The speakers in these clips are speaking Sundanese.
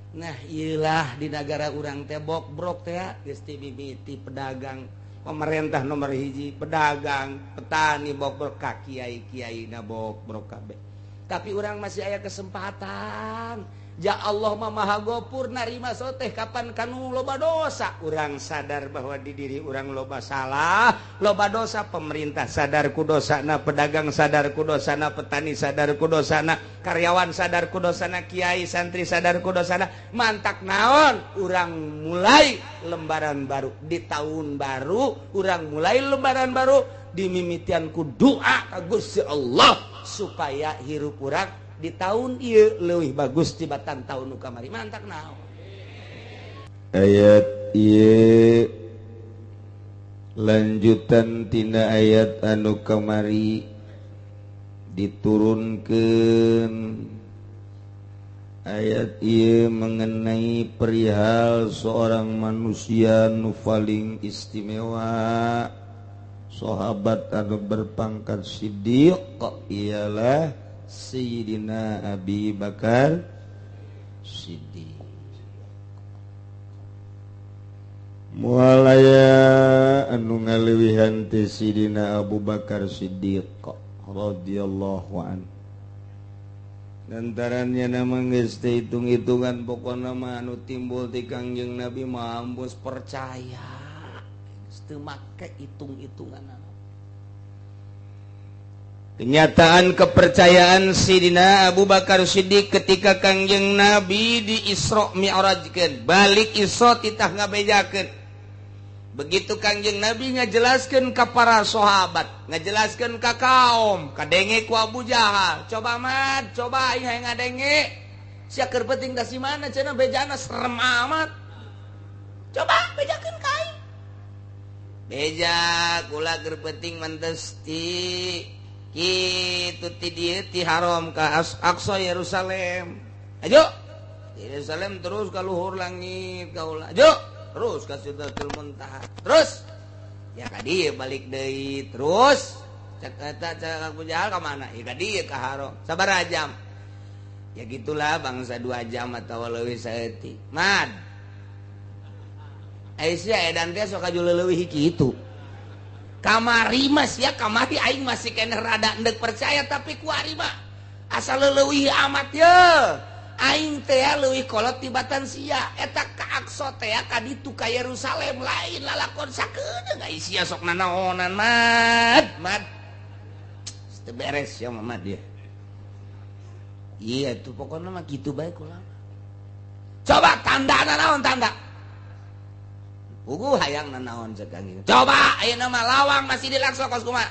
Nah iyalah di negara urang tebok brok teh Gusti bibiti pedagang pemerintah nomor hiji pedagang petani bok ka kiai na bok kabeh tapi urang masih aya kesempatan ja Allah mah maha gopur narima soteh kapan kanu loba dosa urang sadar bahwa di diri urang loba salah loba dosa pemerintah sadar ku dosana pedagang sadar ku dosana petani sadar ku dosana karyawan sadar ku dosana kiai santri sadar ku dosana mantak naon urang mulai lembaran baru di tahun baru urang mulai lembaran baru dimimitian ku doa ka Gusti Allah supaya hirup urang di tahun ieu leuwih bagus tibatan tahun nu kamari mantak naon ayat ieu lanjutan tina ayat anu kamari diturunkeun ayat ieu mengenai perihal seorang manusia nu paling istimewa sahabat anu berpangkat siddiq ialah Sayyidina Abi Bakar Siddiq. Mualaya anu ngalewihan ti Sayyidina Abu Bakar Siddiq radhiyallahu an. Antaranya nama geus teh hitung-hitungan pokona mah anu timbul ti Kangjeng Nabi mah ambus percaya. Geus teu make hitung-hitungan. Kenyataan kepercayaan Sayyidina Abu Bakar Siddiq ketika Kangjeng Nabi di Isra Mi'rajkeun balik Isra titah ngabejakeun begitu Kangjeng Nabi ngajelaskeun ka para sahabat ngajelaskeun ka kaum kadenge ku Abu Jahal coba mad coba aing hayang ngadenge sia keur penting da si mana cenah bejana serem amat coba bejakeun ka aing beja kula keur penting mantes ti kitu ti dieu ti haram ka Aqsa Yerusalem. Ajo. Yerusalem terus ka luhur langit kaula. Ajo. Terus ka Sidratul Muntaha. Terus ya ka dieu balik deui terus cek eta cek Abu Jahal ka mana? Ya ka dieu ka haram. Sabaraha jam? Ya gitulah bangsa 2 jam atawa leuwih saeutik. Mad. Aisyah edan teh sok aju leuwih kitu. Kamari mas ya kamari aing masih kena rada endek percaya tapi kuari mah asal leuwih amat ya aing teh leuwih kolot tibatan sia eta ka Aqsa teh ka ditu ka Yerusalem lain lalakon sakedeung ai sia sok nanaonan mad teu beres ya mah dia iya tuh pokoknya mah kitu bae kula coba tanda naon tanda Ugu hayang nanaon cek Kangjeng. Coba ayeuna mah lawang masih dilakso kos kumaha.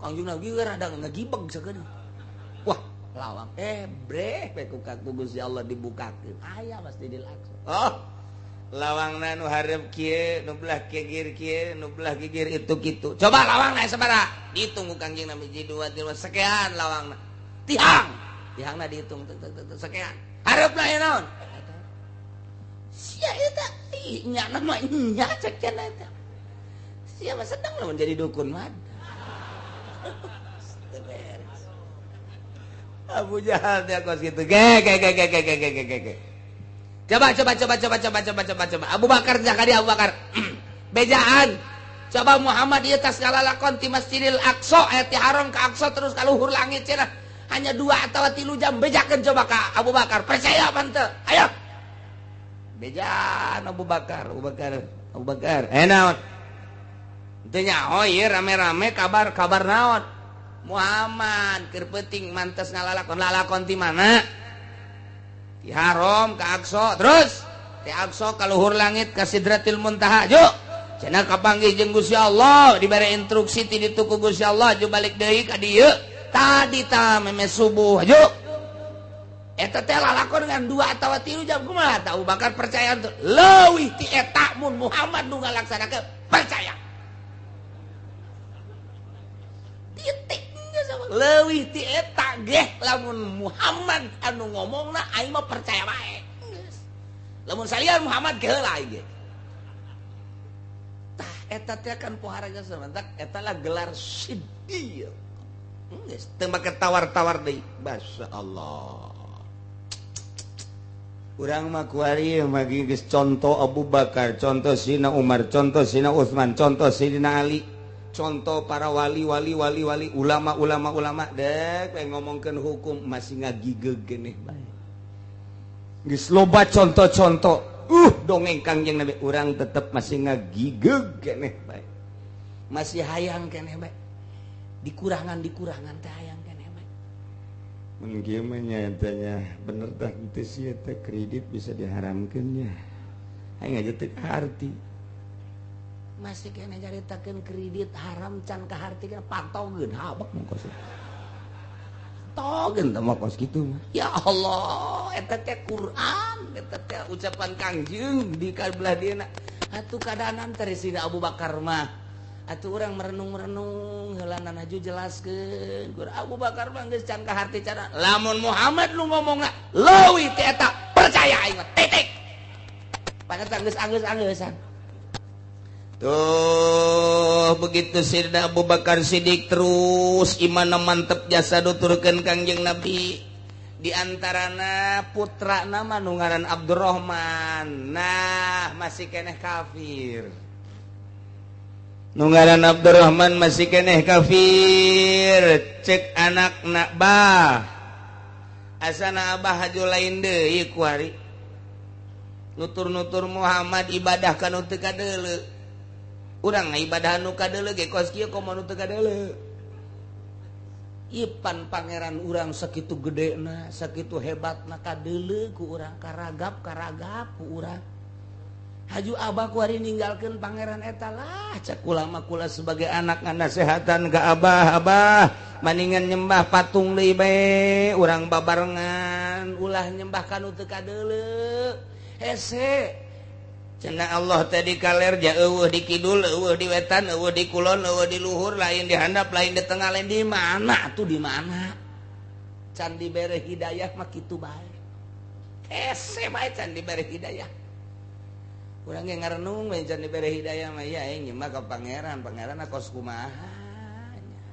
Kangjeng Nabi ge rada ngagibeg sakedeung. Wah, lawang breh pe ku Gusti Allah dibukakeun. Aya pasti dilakso. Oh, lawangna nu hareup kieu, nu belah gigir kieu, nu belah gigir itu kitu. Coba lawangna sabaraha? Dihitung ku Kangjeng Nabi ji 2 3 sekian lawangna. Tihangna dihitung sekian. Hareupna aya naon? Sia eta nya nama nya cek cenah eta. Sia mah sedang lamun jadi dukun mah. Abu Jahal teh kos kitu. Coba. Abu Bakar jakadi Abu Bakar. Bejaan. Coba Muhammad ieu tas ngalalakon ti Masjidil Aqsa aya ti haram ka Aqsa terus ka luhur langit cenah. Hanya 2 atawa 3 jam bejakeun coba ka Abu Bakar. Percaya apa henteu? Ayo. Bejaan Abu Bakar. Naon? Teu nyaho ieu rame-rame kabar naon? Muhammad keur penting mantes lalakon ti mana? Ti haram ka Aqsa terus ti Aqsa ka luhur langit ka Sidratil Muntaha. Jo. Cenah kapanggih jeung Gusti Allah dibere instruksi ti ditu ku Gusti Allah jo balik deui ka dieu. Tadi ta meme subuh. Jo. Eta teh lalakon dengan 2 atawa 3 jam kumaha Abu Bakar percaya teu leuwih ti eta mun Muhammad nu ngalaksanakeun percaya titik leuwih ti eta geh lamun Muhammad anu ngomongna aing mah percaya bae lamun salian Muhammad geula aing ge tah eta teh kan poharaga sebentak eta lah gelar siddiq geus teu make tawar-tawar deui masyaallah urang mah kuari magi geus contoh Abu Bakar, contoh Sina Umar, contoh Sina Utsman, contoh Sidina Ali, contoh para wali ulama dek ngomongkeun hukum masih ngagigeg keneh bae. Geus loba contoh-contoh. Dongeng Kangjeng Nabi urang tetep masih ngagigeg keneh bae. Masih hayang keneh bae. Dikurangan teh hayang keneh bae. Mun kieu mah nyatanya bener tah teu sia teh kredit bisa diharamkeun nya. Hayang aja teu arti. Masih keneh caritakeun kredit haram can kahartikeun patogeun habak mongkos. Togeun teh mongkos kitu mah. Ya Allah, eta teh Quran, eta teh ucapan Kangjeng di kabelah dieuna. Atuh kadaanan teh Sina Abu Bakar mah. Atuh urang merenung-merenung heula naju jelaskeun. Gur Abu Bakar mah geus can kaharti cara. Lamun Muhammad lu ngomongna leuwih ti eta percaya aing mah titik. Paneta geus anggeus-anggeusan. Tuh begitu Sayyidina Abu Bakar Siddiq terus iman mantep jasa nuturkeun Kangjeng Nabi. Di antarana putra nama nu ngaran Abdurrahman. Nah, masih keneh kafir. Nu ngaran Abdurrahman masih keneh kafir. Cek anakna bah. Asana abah haju lain deui kuari. Nutur-nutur Muhammad ibadah kana teu kadeuleu. Urang ibadah anu kadeuleu ge kos kieu komo nu teu kadeuleu. Ipan pangeran urang sakitu gedena, sakitu hebatna kadeuleu ku urang, karagap ku urang. Haju abah kuari ninggalkeun pangeran eta lah, cak ulama kula sebagai anak nganasehatan ka abah maningan nyembah patung deui bae, urang babarengan ulah nyembah kanu teu kadeuleu. Hese cenah Allah tadi kaler ja eueuh di kidul, eueuh di wetan, eueuh di kulon, eueuh di luhur, lain di handap, lain di tengah, lain di mana tuh di mana. Can dibere hidayah mah kitu bae. Hese bae can dibere hidayah. Urang ge ngarenung we can dibere hidayah mah ya aing nyembah ka pangeran, pangeran kos kumaha nya.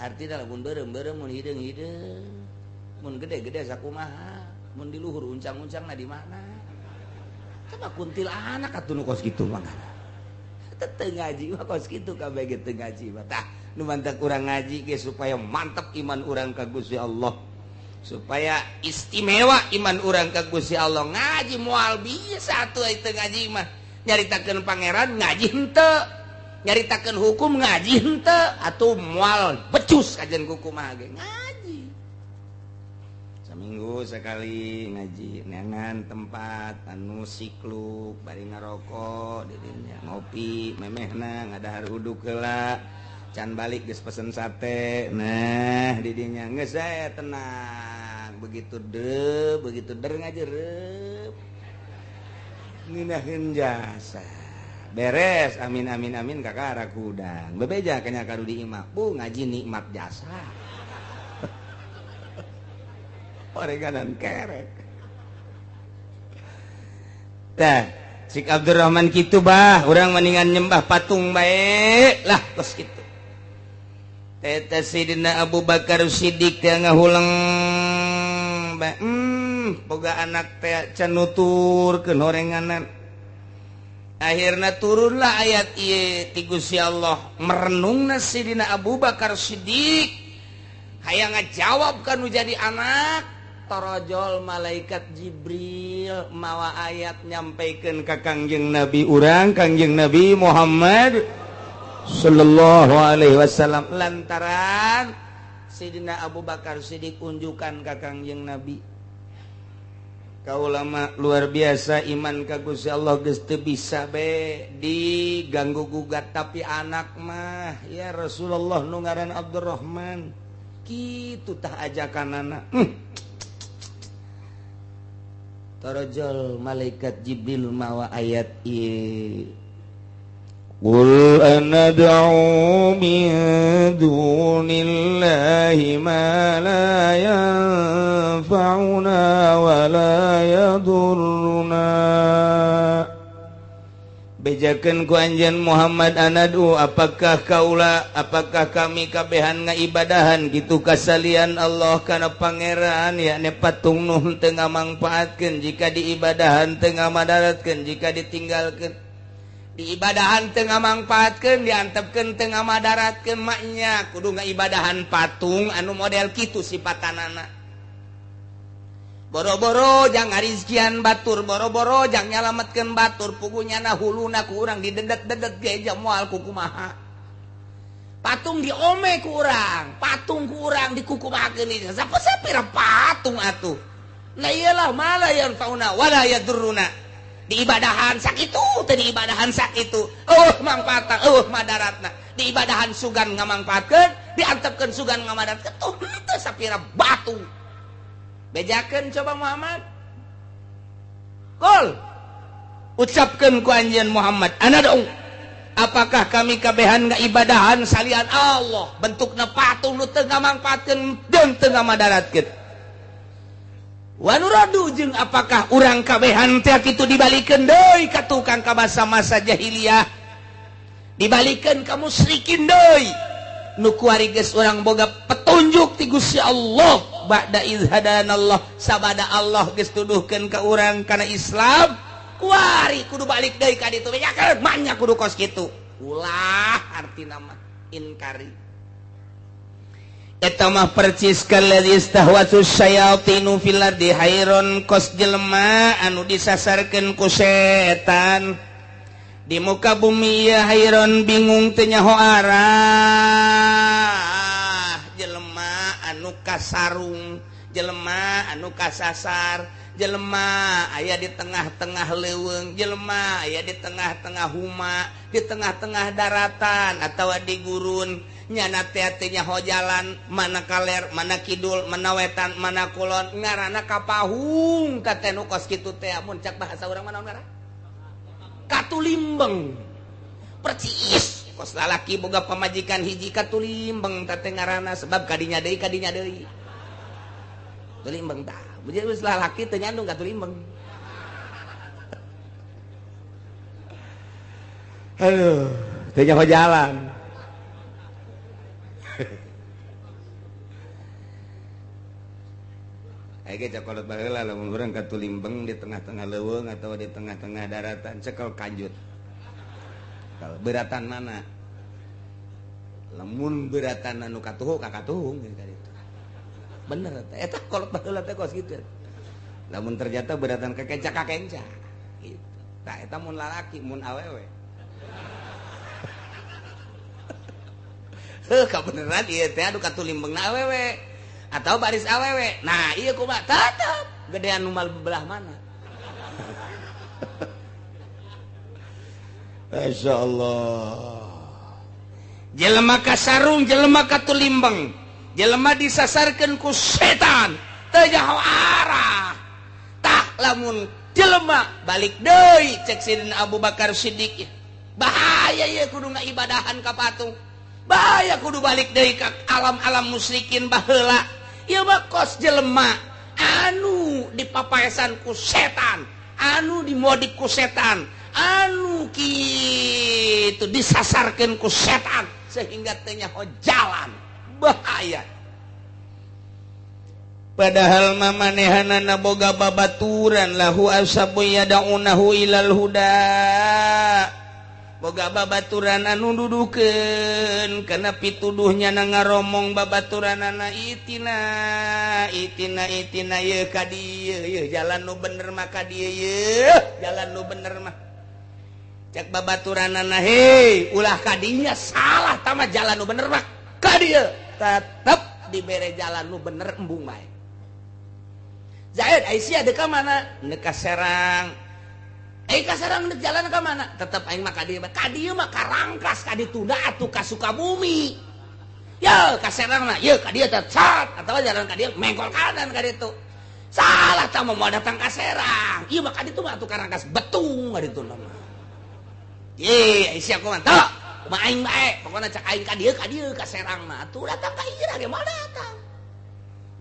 Artina lamun beureum-beureum mun hideung-hideung. Mun gede-gede sakumaha, mun di luhur uncang-uncangna di mana. Coba kuntilanak atuh nu kos kitu mah. Teu ngaji mah kos kitu kabeh ge teu ngaji mah. Tah nu mantak urang ngaji ge supaya mantap iman urang ka Gusti Allah. Supaya istimewa iman urang ka Gusti Allah. Ngaji moal bisa atuh teu ngaji mah. Nyaritakeun pangeran ngaji henteu. Nyaritakeun hukum ngaji henteu. Atuh moal becus kajian kumaha ge ngaji. Saminggu sekali ngaji neangan tempat anu sikluk bari ngarokok di dinya ngopi memehna ngadahar uduk heula can balik geus pesen sate nah di dinya geus saya tenang begitu der ngajerep ngeunaheun jasa beres amin kakak rakudang bebeja kanya kadu di imah bu ngaji nikmat jasa oreganan kerek. Tah, cik Abdurrahman kitu bah, urang mendingan nyembah patung bae. Lah, tos kitu. Teta Sayyidina Abu Bakar Siddiq teh ngahulang bae. Boga anak teh can nuturkeun horenganan. Akhirna turunlah ayat ieu ti Gusti Allah merenungna Sayyidina Abu Bakar Siddiq. Hayang ngajawab kanu jadi anak. Torojol malaikat Jibril mawa ayat nyampaikeun ka Kangjeng Nabi urang Kangjeng Nabi Muhammad sallallahu alaihi wasallam lantaran Sayyidina Abu Bakar Siddiq unjukan ka Kangjeng Nabi. Ka ulama luar biasa iman ka Gusti Allah geus teu bisa be diganggu gugat tapi anak mah ya Rasulullah nu ngaran Abdurrahman kitu tah ajakanana. Tarajal malaikat Jibril mawa ayat ieu Qul anad'u min dunillahi ma la yanfa'una wa la yadurruna bejakeun ku anjeun Muhammad anadu apakah kami kabehan ngaibadahan gitu kasalian Allah kana pangeran yakni patung nuh teu ngamangpaatkeun jika diibadahan teu ngamadaratkeun jika ditinggalkeun diibadahan teu ngamangpaatkeun diantepkeun teu ngamadaratkeun maknya kudu ngaibadahan patung anu model kitu sipatanana. Boro-boro jang ngarizkian batur boro-boro jang nyalametkeun batur pugunyana huluna ku urang didedet-dedet ge jam moal ku kumaha patung diome ku urang patung ku urang dikukumakeun ieu sapira patung atuh la iyalah mala yang fauna wala yadurruna diibadahan sakitu teu diibadahan sakitu mangpaatna madaratna diibadahan sugan ngamangpaatkeun diantepkeun sugan ngamadatkeun tuh teu sapira batu. Bejakeun coba Muhammad. Qul ucapkeun ku anjeun Muhammad, anad'u apakah kami kabehan ngaibadahan salian Allah bentukna patung nu teu ngamangpaatkeun jeung teu ngamadaratkeun. Wa nuradu jeung apakah urang kabehan teh kitu dibalikeun deui ka tukang ka masa-masa jahiliyah. Dibalikeun ka musyrikin deui. Nu kuari geus urang boga petunjuk ti Gusti Allah ba'da iz hadanallah sabada Allah geus tuduhkeun ka urang kana Islam kuari kudu balik deui ka ditu bejakeun manya kudu kos kitu ulah artina mah inkari eta mah percis kalladzi istahwatu syayatinu fil ardi hairon kos jelema anu disasarkeun ku setan di muka bumi ya hairon bingung teu nyaho arah jelema anu kasarung jelema anu kasasar jelema aya di tengah-tengah leuweung jelema aya di tengah-tengah huma di tengah-tengah daratan atawa di gurun nyana teh teu nyaho jalan mana kaler mana kidul mana wetan mana kulon ngaranna kapahung ka nu kos kitu teh mun cak bahasa urang mah naon ngaranna katulimbeng percis kos lalaki boga pamajikan hiji katulimbeng teh ngaranna sebab kadinya deui tulimbeng tah beujeun geus lalaki teu nyandung katulimbeng aduh teu nyaho jalan Ege cakolot baheula lamun urang katulimbeng di tengah-tengah leuweung atau di tengah-tengah daratan cekel kanjut. Kalau beratan mana? Lamun beratan anu katuhung ka katuhung ka ditu. Bener eta kolot baheula teh kos kitu. Lamun ternyata beratan ka kenca gitu. Tah eta mun lalaki mun awewe. Kabeneran ieu teh anu katulimbengna awewe. Atau baris awewe. Nah iya kumaha tetep gedean nu belah mana. Masya Allah. Jelema kasarung jelema katulimbeng jelema disasarkeun ku setan teu nyaho arah tah lamun jelema balik deui cek Sidina Abu Bakar Siddiq bahaya ieu kudu ngaibadahan ka patung bahaya kudu balik deui ka alam-alam musyrikin baheula. Ieu mah kos jelema anu dipapaesan ku setan, anu dimodik ku setan, anu kitu disasarkeun ku setan sehingga teu nyaho jalan. Bahaya. Padahal mamanehanana boga babaturan lahu asabu yadaunahu ilal huda. Boga babaturan anu dudukeun kana pituduhnya na ngaromong babaturanana itina ye ka dieu ye jalan nu bener mah ka dieu ye jalan nu bener mah cek babaturanana hei ulah ka dinya salah tah mah jalan nu bener mah ka dieu tetep dibere jalan nu bener embung bae Zaid Aisyah deka mana deka Serang kasarang jalan ke mana? Tetap aing mah ka dieu mah karangkas ka ditunda atuh ka Sukabumi. Ya ka Serangna, ye ka dieu teh cat atawa jalan ka dieu mengkol kanan ka ditu. Salah tah mau datang ka Serang. Ieu mah ka ditu mah atuh karangkas betung ka ditu mah. Ye Aisyah kumaha? Tah, kumaha aing bae. Pokona cak aing ka dieu ka Serang mah atuh datang ka Ira ge moal datang.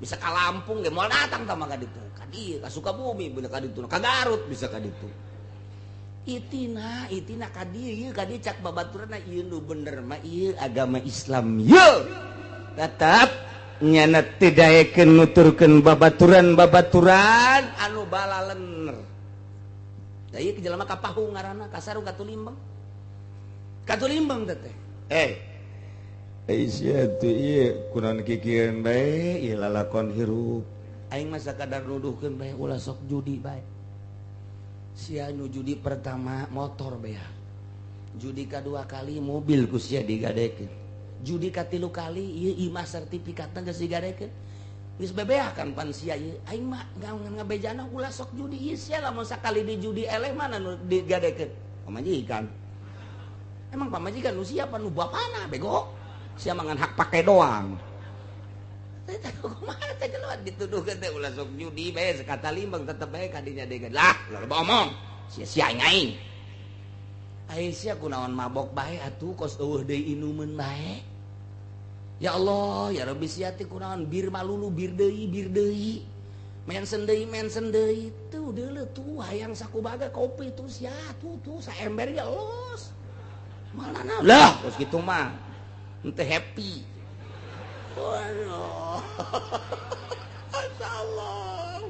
Bisa ka Lampung ge moal datang tah mah ka ditu. Ka dieu ka Sukabumi bener ka ditu. Ka Garut bisa ka ditu. itina kadi cak babaturan ieu nu bener mah ieu agama Islam tetap nyana teu daekeun nuturkeun babaturan anu balalener da ieu jelema kapahu ngaranna kasarung katulimbang teh Aisyah tuh ieu kunaon kikieun bae ieu lalakon hirup aing mah sakadar nuduhkeun bae ulah sok judi bae sia nu judi pertama motor bea judi kedua kali mobil ku sia digadekeun judi katilu kali ieu imah sertifikatna geus digadekeun geus bebeakan pan sia ieu aing mah ngabejana ulah sok judi ieu sia lamun sakali di judi eleh mana nu digadekeun pamajikan emang pamajikan nu sia apa nu bapana bego sia mangan hak pake doang kumaha teh jelema dituduhkeun teh ulah sok judi bae sakata limbang tetep bae kadinya degan lah loba omong sia-sia aing Aisyah kunaon mabok bae atuh kos eueuh deui inumeun bae ya Allah ya Rabbi sia teh kunaon bir malulu bir deui mensen deui tuh deuleu tuh hayang sakumaha kopi tuh sia tuh saember ya los malana lah kos kitu mah henteu happy. Waduh, Masyaallah.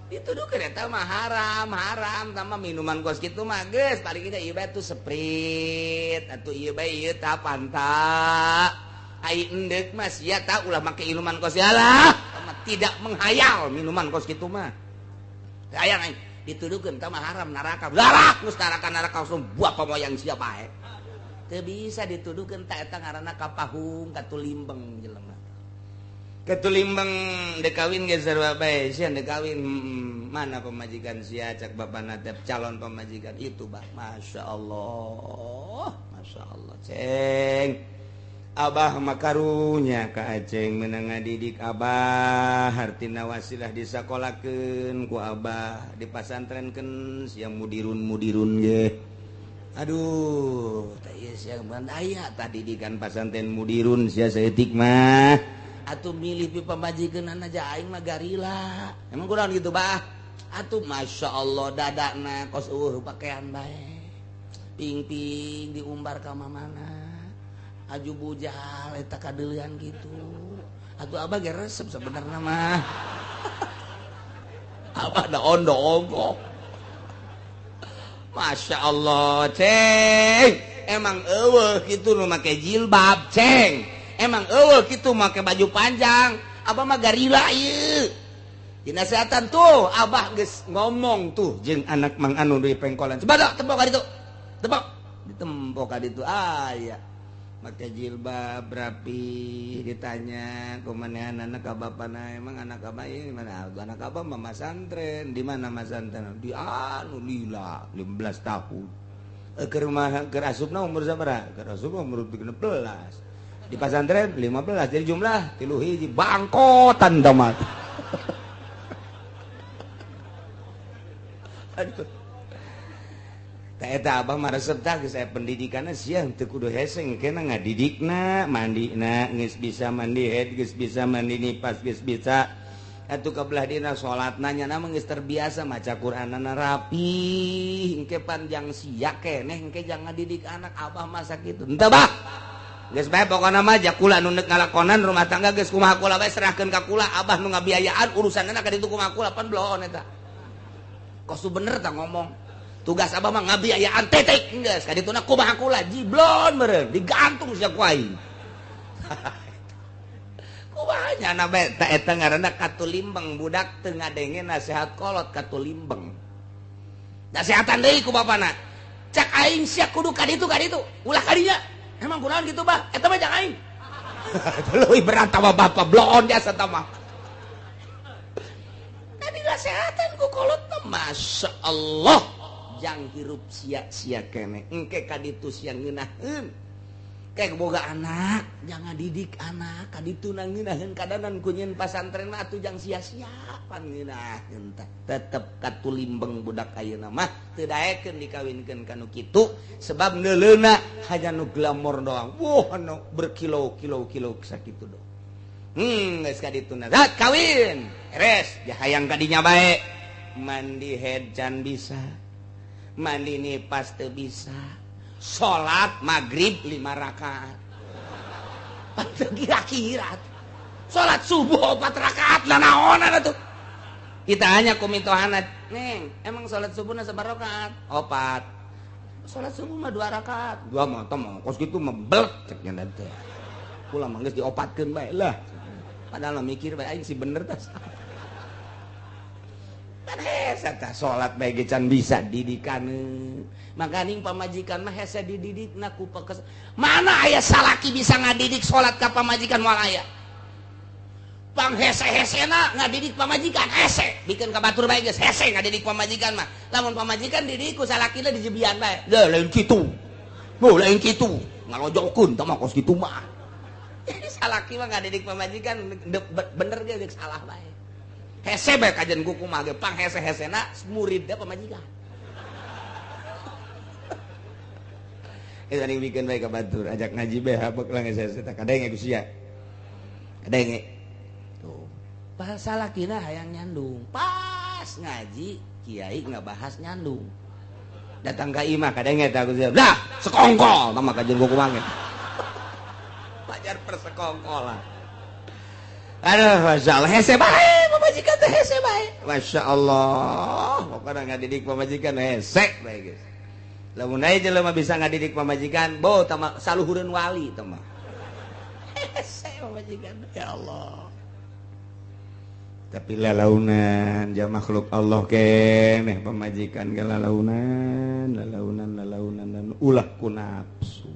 Dituduhkeun eta mah haram, tambah minuman kos kitu mah geus paling kita ieu bae tuh Sprite atuh ieu bae ieu tah Fanta. Ai endek mah sia tah ulah make minuman kos yalah, tidak menghayal minuman kos kitu mah. Teu aya aing dituduhkeun tah mah haram neraka. Larang geus neraka buah pamoyang sia bae. Teu bisa dituduhkeun tah eta ngaranna kapahung katulimbang jelema. Katulimbang dek kawin ge sarua bae, sia dek kawin mana pemajikan sia cak bapana teh calon pemajikan itu bah. Masyaallah. Ceng. Abah makarunya ka Aceng meunang ngadidik Abah hartina wasilah disakolakeun ku Abah dipasantrenkeun sia mudirun ge. Aduh, tah ieu sia aya tah didikan pasantren mudirun sia saeutik mah. Atuh milih pi pamajikeunna aja aing mah garila. Emang kunaon gitu, Bah? Atuh masyaallah dadana kos eueuh pakaian bae. Ping-ping diumbar ka mamana. Aju bujal eta kadeuleuan gitu. Atuh Abah ge resep sebenarnya mah. Abah da ondo-ondo. Masya Allah, Ceng. Emang eueuh kitu nu make jilbab, Ceng. Emang eueuh kitu make baju panjang. Abah mah garila ieu. Dinasehatan tuh, Abah geus ngomong tuh jeung anak Mang Anu di pengkolan. Coba dah tepok ka ditu. Tepok. Ditempok ka ditu. Aya. Make jilbab rapi ditanya kumanehan anak ka bapana emang anak abah ini mana anak abah mah santren di mana masantren di anu lila 15 tahun ke rumah ke asupna umur sabaraha ke asupna umur 16 di pasantren 15 jadi jumlah 3 hiji bangkotan tamat aduh tah eta Abah mah resep tah geus aya pendidikanna sia teu kudu heseng kena ngadidikna mandina geus bisa mandi head geus bisa mandi nipas geus bisa atuh kabelah dina salatna nya mah geus terbiasa maca Qur'anana rapi engke panjang sia keneh engke jangan ngadidik anak Abah masa kitu henteu Bah geus bae pokona mah jakula nu neuk ngalakonan rumah tangga geus kumaha kula bae serahkeun ka kula Abah nu ngabiayaan urusanna ka ditu kumaha kula pan bloon eta kos bener tah ngomong tugas Abah mah ngabiayaan tetek geus kadituna kumaha kula jiblon meureun digantung sia ku aing kumaha nyana bae tah eta ngaranna katulimbang budak teu ngadenge nasihat kolot katulimbang nasihatan deui ku bapana cak aing sia kudu ka ditu ulah ka dinya emang kunaon kitu Bah eta mah jang aing leuwih berat tah bapak bloon jasa tah mah tadi nasihatan ku kolot tah masyaallah jang hirup sia-sia kene engke kaditu sia ngeunaheun kayak boga anak jangan didik anak kaditu na ngeunaheun kadanan ku nyeun pasantren mah atuh jang sia-sia pan ngeunaheun teh tetep katulimbang budak ayeuna mah teu daekeun dikawinkeun kanu kitu sebab neuleuna hanya nu glamor doang wah anu berkilo-kilo sakitu do geus kadituna zat kawin beres ya hayang kadinya bae mandi head can bisa mandi nih pas teu bisa salat maghrib 5 rakaat panteun kira-kira salat subuh 4 rakaat lah naon ada tuh kita hanya kumitohana neng emang salat subuhna sabar rakaat 4 salat subuh mah 2 rakaat 2 mah tah mah kos kitu mah belek cek nya teh kula mah geus diopatkeun bae lah padahal mikir bae aing si bener tah kan hese tah salat bae ge can bisa didikaneun maka ning pamajikan mah hese dididikna ku pekes mana aya salaki bisa ngadidik salat ka pamajikan moal aya pang hese-hesena ngadidik pamajikan hese bikin ka batur bae geus hese ngadidik pamajikan mah lamun pamajikan didik ku salakina dijebian bae da lain kitu bo lain kitu ngalojokeun tah mah kos kitu mah jadi salaki mah ngadidik pamajikan bener ge geus salah bae hese bae kajen kuku mah ge pang hese-hesena murid da pamajikan. Eta ning bikin bae ka batur ajak ngaji bae habek lah geus hese tah kadenge geus sia. Kadenge. Tuh. Pas salakina hayang nyandung. Pas ngaji kiai ngabahas nyandung. Datang ka imah kadenge tah geus. Dah, sekongkol tah mah kajen kuku mah ge. Pajar persekongkolan. Aduh, Masya Allah, hese bae, pamajikan teh hese bae. Masya Allah, pokoknya ngadidik pamajikan hese bae guys. Lamun aya jelema bisa ngadidik pamajikan, bo tama saluhureun wali tama. Hese pamajikan, ya Allah. Tapi lalaunan, ja makhluk Allah keneh pamajikan ge lalaunan dan ulah ku nafsu.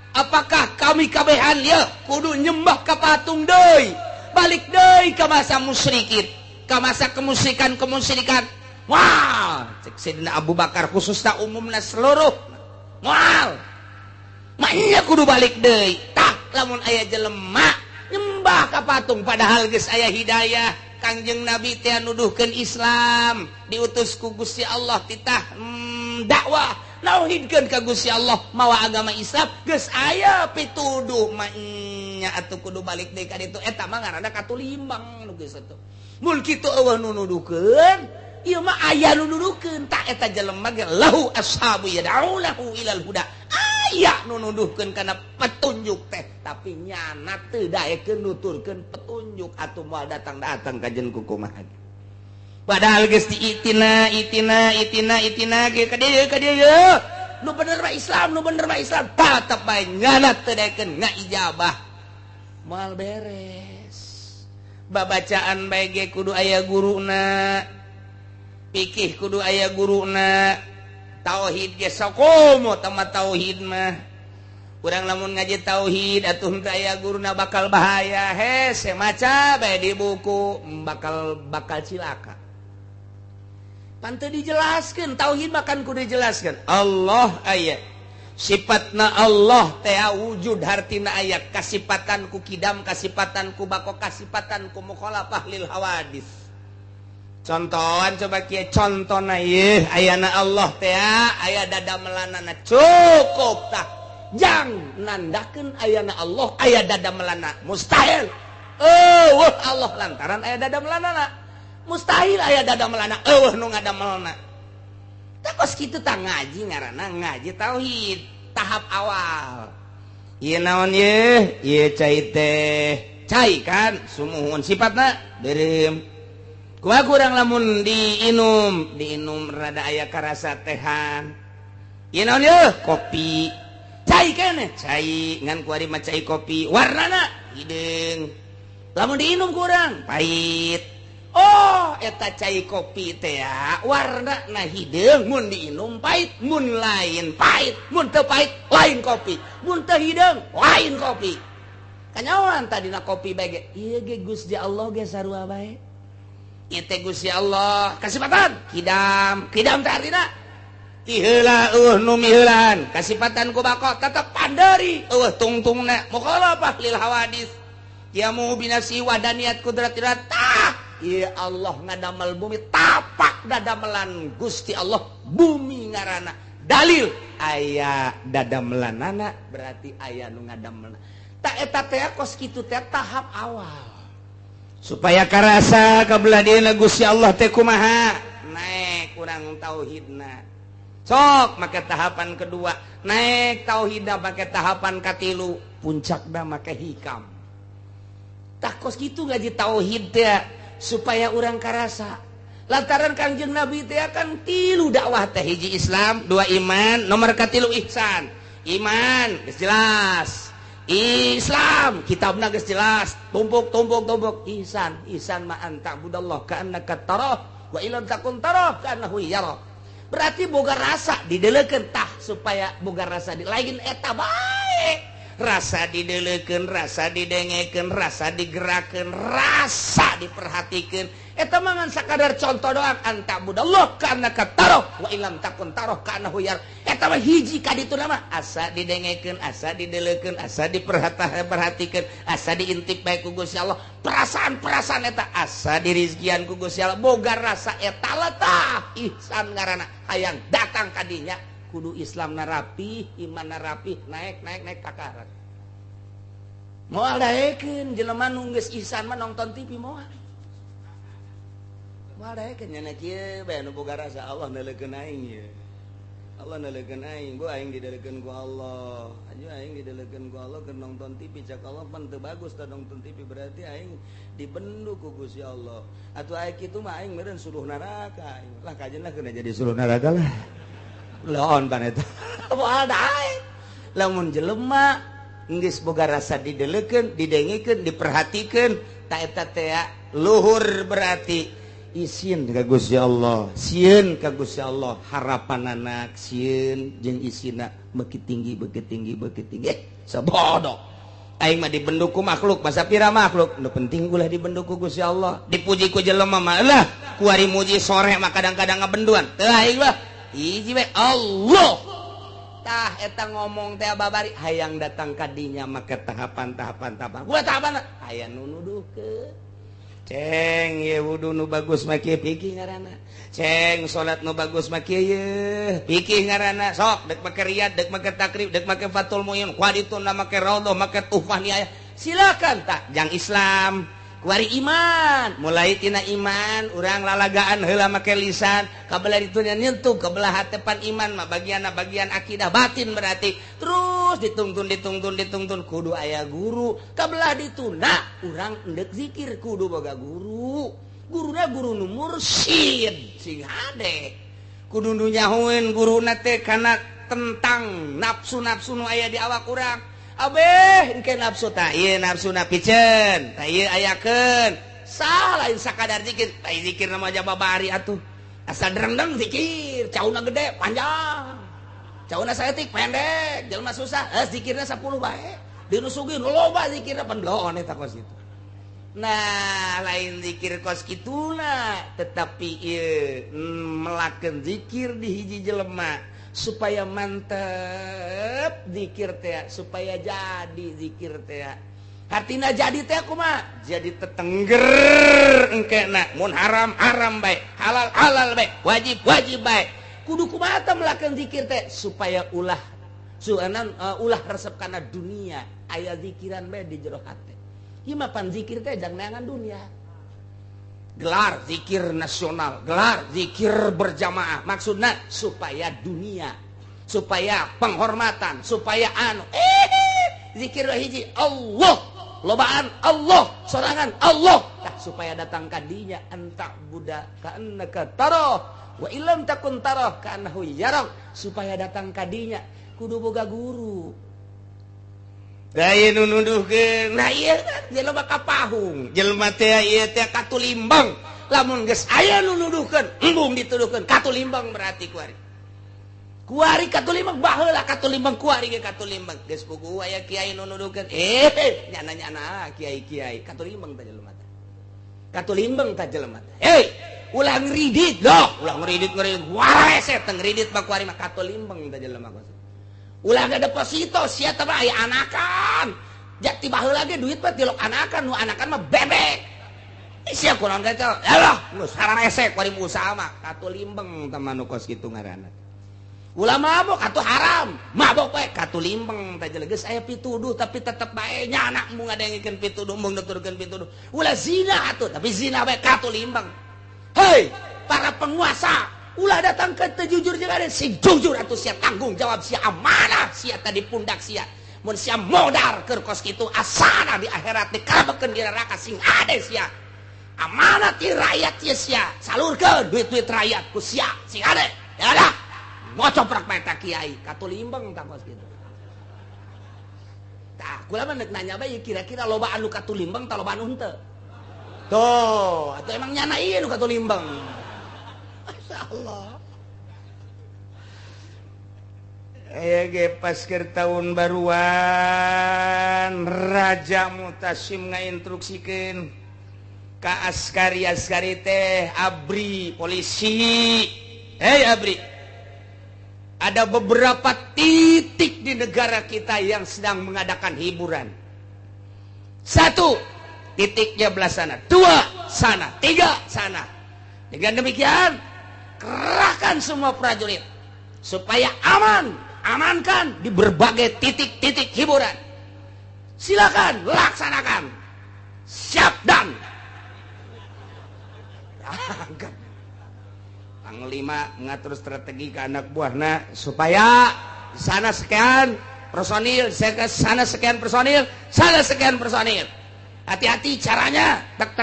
Apakah kami kabehan ya kudu nyembah ka patung deui balik deui ka masa musyrikin ka masa kemusyrikan wah cek Sayyidina Abu Bakar khususna umumna seluruh moal manya kudu balik deui tah lamun aya jelema nyembah ka patung padahal geus aya hidayah Kangjeng Nabi teh nuduhkeun Islam diutus ku Gusti Allah titah dakwah nauhidkeun ka Gusti Allah mawa agama Islam geus aya pituduh mah nya atuh kudu balik deui ka ditu eta mah ngaranna katulimbang nu geus atuh mun kitu eueuh nu nuduhkeun ieu mah aya nu nuduhkeun tah eta jelema ge lahu ashabu yad'unahu ilal huda aya nu nuduhkeun kana petunjuk teh tapi nyana teu daekeun nuturkeun petunjuk atuh moal datang-datang ka jeung kukumaha padahal geus diitina ge ka dieu nu bener mah Islam tetep bae nyana teu daekeun ngaijabah moal beres babacaan bae ge kudu aya guruna fikih kudu aya guruna tauhid ge sakomo tama tauhid mah urang lamun ngaji tauhid atuh teu aya guruna bakal bahaya hese maca bae di buku bakal cilaka panteu dijelaskeun tauhid makan kudu dijelaskeun Allah aya sifatna Allah teh wujud hartina aya kasipatan ku kidam kasipatan ku bako kasipatan ku mukhalafah lil hawadis contohan coba kieu contona ieu ayana Allah teh aya dadamelanana cukup tah jang nandakeun ayana Allah aya dadamelana mustahil Allah lantaran aya dadamelanana mustahil aya dadamelana eueuh nu ngadamelna tah kos kitu tah ngaji ngaranna ngaji tauhid tahap awal ieu naon ieu cai teh cai kan sumuhun sifatna beureum kumaha kurang lamun diinum rada aya karasa tehan ieu naon kopi cai keneh cai ngan kuari mah cai kopi warnana hideung lamun diinum kurang pahit oh eta cai kopi teh warna na hideung mun diinum pahit mun lain pahit mun teu pahit lain kopi mun teu hideung lain kopi kanyawan tadina kopi bae ge ieu ge Gusti Allah ge sarua bae ieu teh Gusti Allah kasipatan kidam teh artina ti heula nu miheulan kasipatan ku bako tetep panderi tungtungna mukhalafah lil hawadis yamu binasi wadaniyat kudratirat tah ya Allah ngadamel bumi tapak dadamelan Gusti Allah bumi ngaranna dalil aya dadamelanana berarti aya nu ngadamelna tak eta teh kos kitu teh tahap awal supaya karasa kabelah dieuna Gusti Allah teh kumaha kurang tauhidna sok make tahapan kedua naik tauhidna make tahapan katilu puncakna make hikam tak kos gitu ngaji tauhid teh supaya orang karasa lantaran Kangjeng Nabi teh kan tilu dakwah teh hiji Islam dua iman nomor katilu ihsan iman geus jelas Islam kitabna geus jelas tumpuk ihsan ma anta budallah ka annaka tarah wa illam takun tarah ka annahu yara berarti boga rasa didelekeun tah supaya boga rasa di lain eta bae rasa didelekeun rasa didengekeun rasa digerakeun rasa diperhatikeun eta mah ngan sakadar contoh doang anta budallah ka annaka tarah wa illam takun tarah ka annahu yara eta mah hiji ka ditu nama asa didengekeun asa didelekeun asa diperhatikeun asa diintip bae ku Gusti Allah perasaan eta asa dirizkian ku Gusti Allah boga rasa eta letah ihsan ngaranna hayang datang ka dinya kudu Islam rapi iman rapi naik kakarat moal daekeun jelema nu geus ihsan mah nonton TV moal daekeun nya kieu bae nu boga rasa Allah nalekeun aing ye Allah nalekeun aing gua aing didalekeun ku Allah aing didalekeun ku Allah keur nonton TV cak Allah pan teu bagus tah nonton TV berarti aing dibendu ku Gusti Allah atuh aya kitu mah aing meureun suruh neraka lah kajenna keuna jadi suruh neraka lah laon pan eta moal dae lamun jelema geus boga rasa didelekeun didengekeun diperhatikeun ta eta teh luhur berarti isin ka Gusti Allah sieun ka Gusti Allah harapan anak sieun jeung isina beuki tinggi sabodo aing mah dibendu ku makhluk masa pira makhluk nu penting ulah dibendu ku Gusti Allah dipuji ku jelema mah lah kuari muji sore mah kadang-kadang ngabenduan teu aing mah hiji we Allah tah eta ngomong teh babari hayang datang ka dinya make tahapan-tahapan kumaha tahapan aya nu nuduhkeun ceng ye wudu nu bagus mah kieu pikih ngaranna ceng salat nu bagus mah kieu ye pikih ngaranna sok dek make riyad dek make takrib dek make fatul muin kuadituna make raudhah make tuhfah ni aya silakan tak jang Islam kuari iman mulai tina iman urang lalagaan heula make lisan kabelah ditunya nyentuh kabelah hatepan iman mah bagian akidah batin berarti terus dituntun kudu aya guru kabelah dituna urang endek zikir kudu boga guruna guru nu mursyid sing hade kudu nu nyahoeun guruna teh kana tentang nafsu nu aya di awak urang abeh engke nafsu tah ieu nafsuna piceun tah ieu ayakeun sah lain sakadar zikir tah zikir mah aja babari atuh asal derendeng zikir cauna gede panjang cauna saeutik pendek jelema susah zikirna 10 bae dinu sugih loba zikirna pendoon eta kos kitu nah lain zikir kos kituna tetapi ieu melakeun zikir di hiji jelema supaya mantep zikir teh supaya jadi zikir teh artina jadi teh kumaha jadi tetengger engkena mun haram bae halal bae wajib bae kudu kumaha teh melakeun zikir teh supaya ulah resep kana dunia aya zikiran bae di jero hate ieu mah pan zikir teh jang neangan dunia gelar zikir nasional, gelar zikir berjamaah. Maksudnya supaya dunia, supaya penghormatan, supaya zikir hiji Allah, lobaan Allah, sorangan Allah. Nah, supaya datang kadinya anta budak ka annaka tarah wa illam takun tarah ka annahu yarah. Supaya datang kadinya kudu boga guru. Daya nunuduhkeun nah ieu kan jelema kapahung jelema teh ieu teh katulimbang lamun geus aya nu nuduhkeun embung dituduhkeun katulimbang berarti kuari katulimbang baheula katulimbang kuari ge katulimbang geus puguh aya kiai nu nuduhkeun nyana kiai katulimbang teh jelema teh katulimbang teh jelema teh ulah ngridit ulah ngridit wae set ngridit mah kuari mah katulimbang teh jelema ulah ada deposito sia teh mah aya anakan jak tiba heula ge duit mah tilok anakan nu anakan mah bebek sia kurang gacal yalah nu sararese kuari usaha mah katulimbeng teh manu kos kitu ngaranna ulah mabok atuh haram mabok bae katulimbeng teh geus aya pituduh tapi tetep bae nyana mung ngadengikeun pituduh mung nuturkeun pituduh ulah zina atuh tapi zina bae katulimbeng hei para penguasa ulah datang ke jujur jeung ada si jujur atuh sia tanggung jawab sia amanah sia tadi pundak sia mun sia modar keur kos kitu asana di akhirat dikabekeun di neraka sing ade sia amanah ti rakyat sia salurkeun duit-duit rakyat ku sia sing ade ya dah ngocoprak eta kiai katulimbeng tah kos kitu tah kula mah nanya bae kira-kira loba anu katulimbeng tah loba anu henteu tuh atau emang nyana ieu nu katulimbeng masyaallah pas ke tahun baruan Raja Mutasim ngainstruksikeun ka askari-askari teh abri polisi abri ada beberapa titik di negara kita yang sedang mengadakan hiburan 1 titiknya belah sana 2 sana 3 sana dengan demikian kerahkan semua prajurit supaya amankan di berbagai titik-titik hiburan. Silakan laksanakan. Siap dan Panglima mengatur strategi ke anak buahna supaya sana sekian personil, sana sekian personil, sana sekian personil. Hati-hati caranya, tak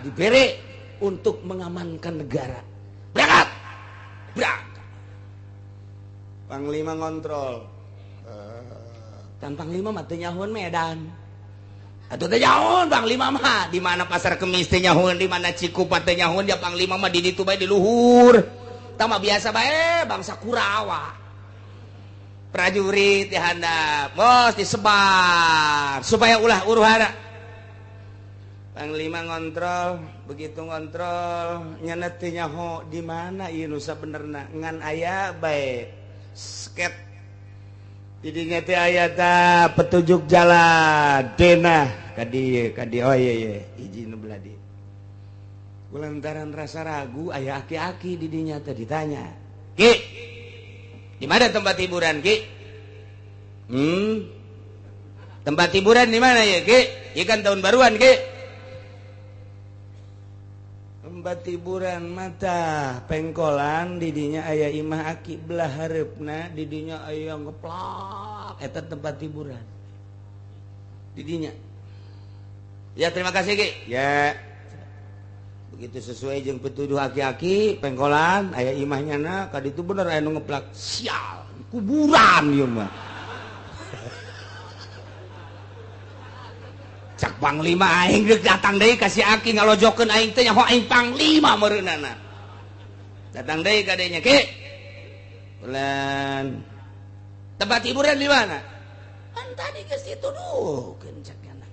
diberi untuk mengamankan negara. Berangkat. Panglima ngontrol. Dan Panglima mah teu nyahoon Medan. Atuh teh nyahoon Panglima mah di mana Pasar Kemis teh nyahoon, di mana Cikupa teh nyahoon, ya Panglima mah di ditu bae di luhur. Tah mah biasa bae bangsa Kurawa. Prajurit dihandap, bos disebar supaya ulah uruhara. Panglima ngontrol, begitu ngontrol nyana teu nyaho di mana ieu nu sabenerna ngan aya bae sket didinya teh aya ta petunjuk jalan denah ka dieu oh iya hiji nu belah dieu kulantaran rasa ragu aya aki-aki didinya teh ditanya Ki di mana tempat hiburan Ki tempat hiburan di mana ya Ki ieu kan tahun baruan Ki tempat hiburan mata pengkolan didinya aya imah aki belah hareupna didinya aya ngeplak eta tempat hiburan didinya ya terima kasih Ki ya begitu sesuai jeung petuduh aki-aki pengkolan aya imahnya na ka ditu bener aya nu ngeplak sial kuburan ieu mah cak Panglima aing deuk datang deui ka si Aki ngalojokeun aing teh nyaho aing Panglima meureunana. Datang deui ka dinya, Ki. Ulan. Tempat hiburan di mana? Kan tadi geus dituduhkeun cak kana.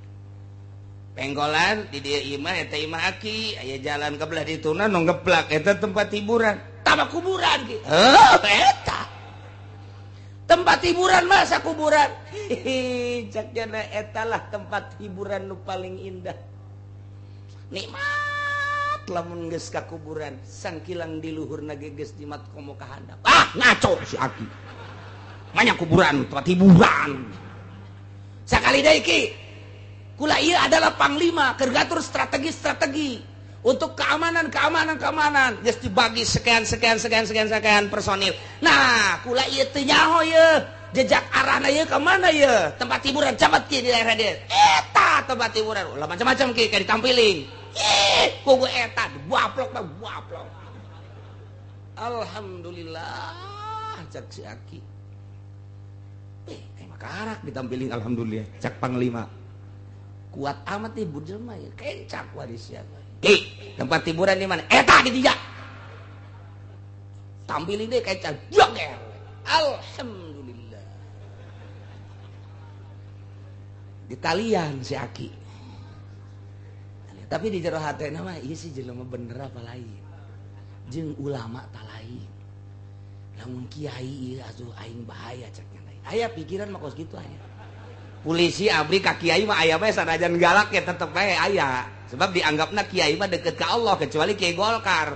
Penggolan di dieu imah eta imah Aki, aya jalan ka belah dituna nu ngeplak eta tempat hiburan. Tama kuburan Ki. Eta. Tempat hiburan masa kuburan cak jana etalah tempat hiburan nu paling indah nikmat lamun geus ka kuburan sangkilang di luhurna ge geus jimat komo ka handap ngaco si Aki manya kuburan tempat hiburan sakali deui Ki kula ieu adalah Panglima keur ngatur strategi untuk keamanan geus dibagi sekian personil. Nah, kula ieu teu nyaho ye jejak arahna ye ka mana ye tempat hiburan camat Ki di daerah dieu. Eta tempat hiburan ulah macam-macam Ki ka ditampilin. Kugu eta buaplok. Alhamdulillah cak si Aki. Emang karak ditampilin alhamdulillah cak Panglima. Kuat amat nih jelema ye kencak waris sia. Ki, tempat hiburan di mana? Eta di dinya. Tampilin deh kayak joger. Alhamdulillah. Di talian si Aki. Tapi di jero hatena mah ieu si jelema bener apa lain. Jeung ulama tah lain. Lamun kiai ieu atuh aing bahaya ceknya. Aya pikiran mah kos kitu aya. Polisi abri ka kiai mah aya bae sanajan galak ya tetep bae aya. Sebab dianggapna kiai mah deket ke Allah kecuali Kiai Golkar.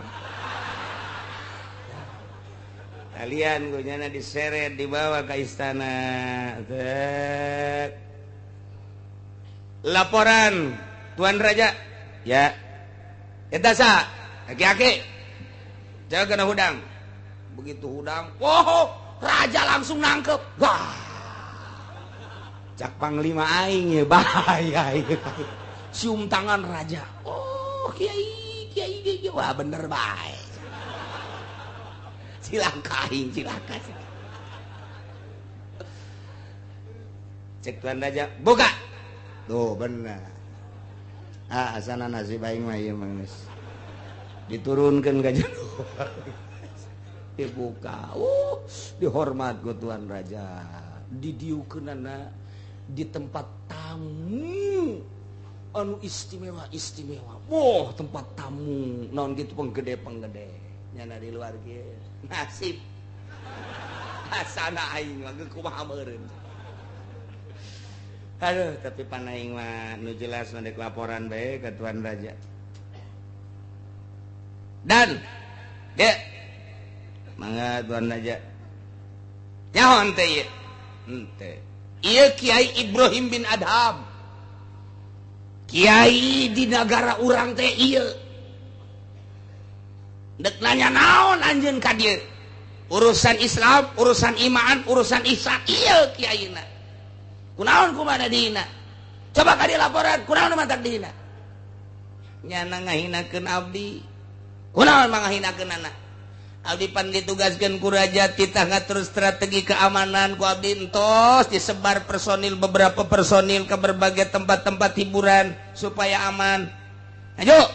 Kalian gunyana diseret dibawa ke istana. Tuan Raja. Ya. Eta sa? Aki-aki. jaga hudang. Begitu hudang, wow, raja langsung nangkep. Wah, cak panglima aing ya bahaya. cium tangan raja. Oh, kiai, wah bener baik. Cilaka aing, cilaka. Cek tuan raja, buka. Tuh bener. Asana nasi baing mah ieu mah geus diturunkeun ka jero. Dibuka. Dihormat ku tuan raja. Didieukeunana di tempat tamu anu istimewa. Wah, tempat tamu naon gitu penggede nyana di luar kieu. Nasib. Asana aing mah kumaha meureun. Aduh, tapi panaing mah nu jelas ngadek laporan bae ka tuan raja. Dan dek mangga tuan raja. Nyaho teh ieu? Henteu. Ieu Kiai Ibrahim bin Adham. Kiai di negara urang teh ieu. Dek nanya naon anjeun ka dieu? Urusan Islam, urusan iman, urusan ihsan ieu kiaina. Kunaon kumana dihina? Coba ka dia laporan, kunaon mantak dihina? Nyana ngahinakeun abdi. Kunaon mangahinakeun anak? Abdi pan ditugaskeun ku raja titah ngatur strategi keamanan ku abdi entos disebar beberapa personil ke berbagai tempat-tempat hiburan supaya aman. Ayo.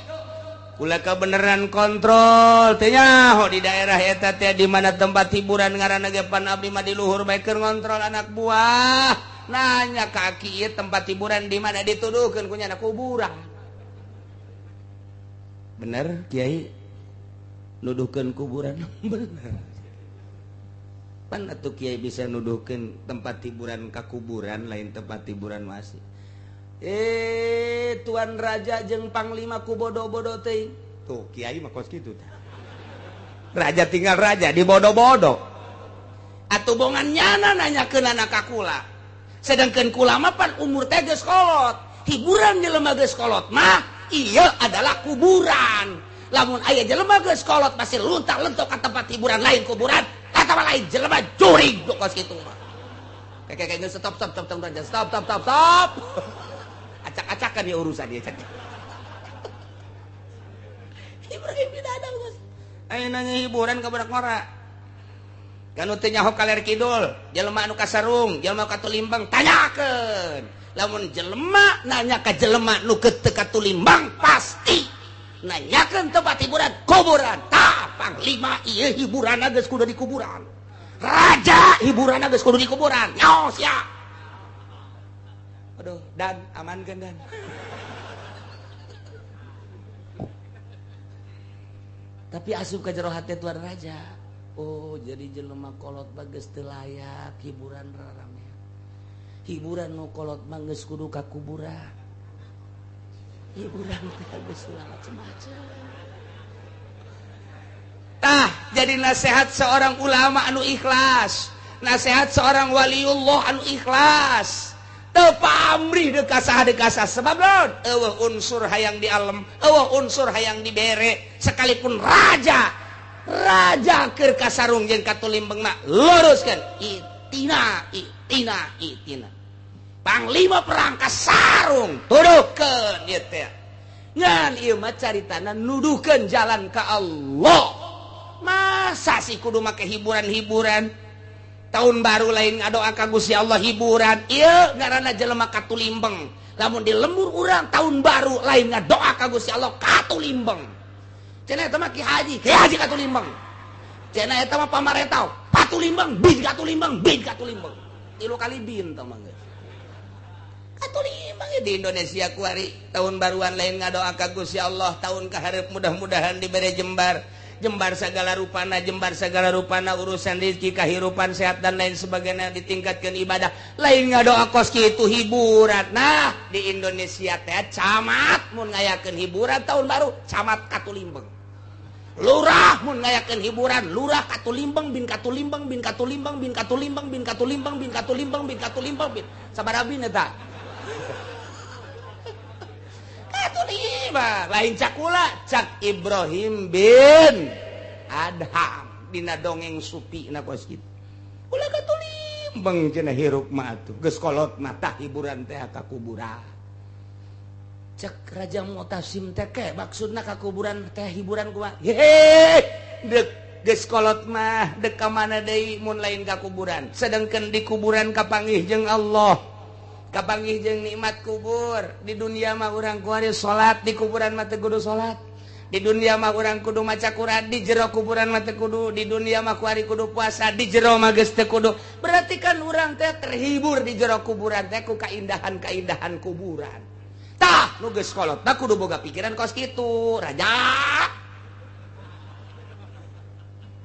Kula kebeneran kontrol teh nyaho di daerah eta teh di mana tempat hiburan ngaranna ge pan abdi mah di luhur bae keur ngontrol anak buah. Nanya kaki ieu tempat hiburan di mana dituduhkeun ku nyana kuburan. Bener Kiai nuduhkeun kuburan? Bener. Pan atuh Kiai bisa nuduhkeun tempat hiburan ka kuburan lain tempat hiburan masih. Tuan raja jeung panglima ku bodo-bodo teh. Tuh Kiai mah kos kitu tah. Raja tinggal raja di bodo-bodo. Atuh bongan nyana nanyakeun anak kakula. Sedangkan kulama pan umur teh geus kolot. Hiburan jelema geus kolot mah ieu adalah kuburan. Lamun aya jelema geus kolot pasti luntak-lentok ka tempat hiburan lain kuburan, eta mah lain jelema jurig kos kitu mah. Kayak geus stop. Acak-acakan ya urusan dia cak. Ibrahim bin Adham geus. Aya nanya hiburan ka budak ngora. Kanu teu nyaho kaler kidul, jelema anu kasarung, jelema katulimbang tanyakeun. Lamun jelema nanya ka jelema nu teu katulimbang pasti nanyakeun tempat hiburan kuburan. Tah panglima ieu hiburanna geus kudu di kuburan. Raja hiburanna geus kudu di kuburan. Nyaho sia. Aduh, dan amankeun dan. Tapi asup ka jero hate tuan raja. Oh, jadi jelema kolot bagus teu layak hiburan rarame. Hiburan nu kolot mah geus kudu ka kuburan. Hiburan teh geus macam-macam. Tah, jadi nasihat seorang ulama anu ikhlas, nasihat seorang waliullah anu ikhlas. Teu pamrih dekasah sebab naon? Eueuh unsur hayang di alam, eueuh unsur hayang dibere sekalipun raja keur kasarung jeung katulimbeng mah luruskeun itina. Panglima perang kasarung tuduhkeun ieu teh. Ngan ieu mah caritana nuduhkeun jalan ka Allah. Masa sih kudu make hiburan-hiburan? Tahun baru lain ngadoa ka Gusti Allah hiburan. Ieu ngaranna jelema katulimbeng. Lamun di lembur urang tahun baru lain ngadoa ka Gusti Allah katulimbeng. Cenah eta mah Ki Haji katulimbang. Cenah eta mah pamarentah, patulimbang, bin katulimbang. 3 kali bin tah mah geus. Katulimbang di Indonesia kuari tahun baruan lain ngadoa ka Gusti Allah, tahun kaharep mudah-mudahan dibere jembar segala rupana, urusan rezeki, kahirupan, sehat dan lain sebagainya ditingkatkan ibadah. Lain ngadoa kos kitu hiburan. Nah, di Indonesia teh camat mun ngayakeun hiburan tahun baru, camat katulimbang. Lurah mun ngayakeun hiburan, lurah katulimbang bin. Sabaraha bin eta? Katulimbang. Lain cak kula, cak Ibrahim bin Adham dina dongeng supi na kos kitu. Ulah katulimbeng cenah hirup mah atuh. Geus kolot mah tah hiburan teh ka kuburan. Cek Raja Mu'tasim teh ke maksudna ka kuburan teh hiburan kumaha? Hehe, deuk geus kolot mah deuk ka mana deui mun lain ka kuburan. Sedengkeun di kuburan kapanggih jeung Allah. Kapanggih jeung nikmat kubur. Di dunia mah urang kuari salat, di kuburan mah teu kudu salat. Di dunia mah urang kudu maca Quran, di jero kuburan mah teu kudu. Di dunia mah kuari kudu puasa, di jero mah geus teu kudu. Berarti kan urang teh terhibur di jero kuburan teh ku kaindahan-kaindahan kuburan. Tah nu geus kolot tah kudu boga pikiran kos kitu, Raja.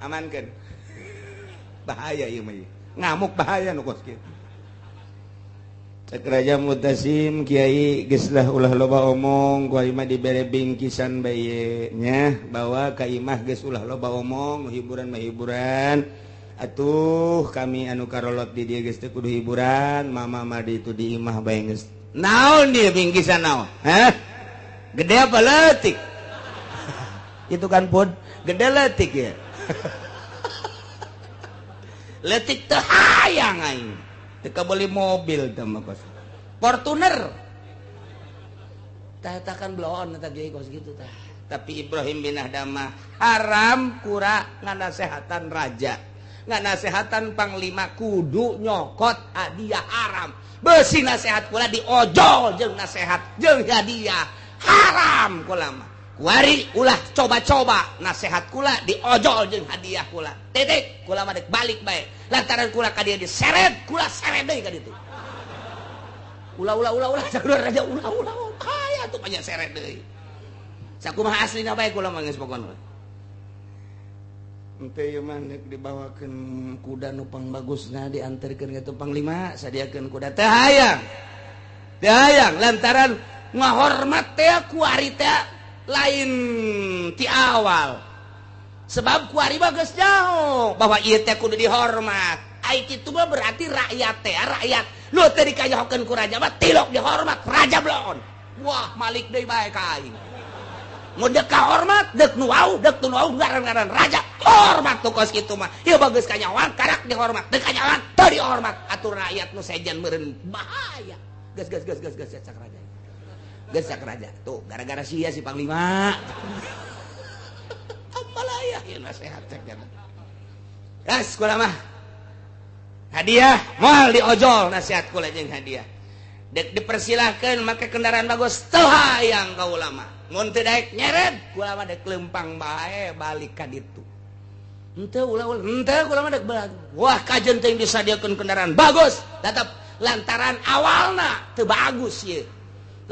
Amankeun. Bahaya ieu mah. Ngamuk bahaya nu kos kitu. Cek Raja Mu'tasim Kiai geus lah ulah loba omong ku imah dibere bingkisan bae nya bawa ka imah geus ulah loba omong hiburan mah hiburan atuh kami anu karolot di dieu geus teu kudu hiburan mama mah di itu di imah bae geus naon dia bingkisan naon hah gede apa leutik itu kan pun gede leutik ya leutik teu hayang aing teu beli mobil teh mah kos Fortuner tah kan bloon eta ge kos kitu tah tapi Ibrahim bin Adham haram kura nganasehatan raja nganasehatan panglima kudu nyokot hadiah haram beusi nasehat kula diojol jeung nasehat jeung hadiah haram kula mah kuari ulah coba-coba nasehat kula diojol jeung hadiah kula titik kula mah dek balik bae lantaran kula ka dieu diseret kula seret deui ka ditu ulah sakumaha raja ulah kaya tuh banyak seret deui sakumaha aslina bae kula mah geus pokona teu ieu mah neuk dibawakeun kuda nu pangbagusna dianterkeun ka panglima sadiakeun kuda teu hayang lantaran ngahormat teh kuari teh lain ti awal sebab kuari mah geus nyaho bahwa ieu teh kudu dihormat ai kitu mah berarti rakyat teh rakyat lu teh dikayahokeun ku raja mah tilok dihormat raja bloon wah malik deui bae ka aing mun deuk kahormat deuk nu wau ngaran-ngaran raja hormat tuh kos kitu mah ieu bagus kanyawan karak dihormat deuk kanyawan teu dihormat atur rakyat nu sejen meureun bahaya geus cak raja geus cak raja tuh gara-gara sia si panglima amalaya ieu nasehat cek cenah gas kula mah hadiah moal diojol nasihat kula jeung hadiah dek dipersilahkeun make kendaraan bagus teu hayang ka ulama mun teu daek nyeret kula mah dek lempang bae balik ka ditu henteu kula mah dek balik wah kajen teh disadiakeun kendaraan bagus tetep lantaran awalna teu bagus ieu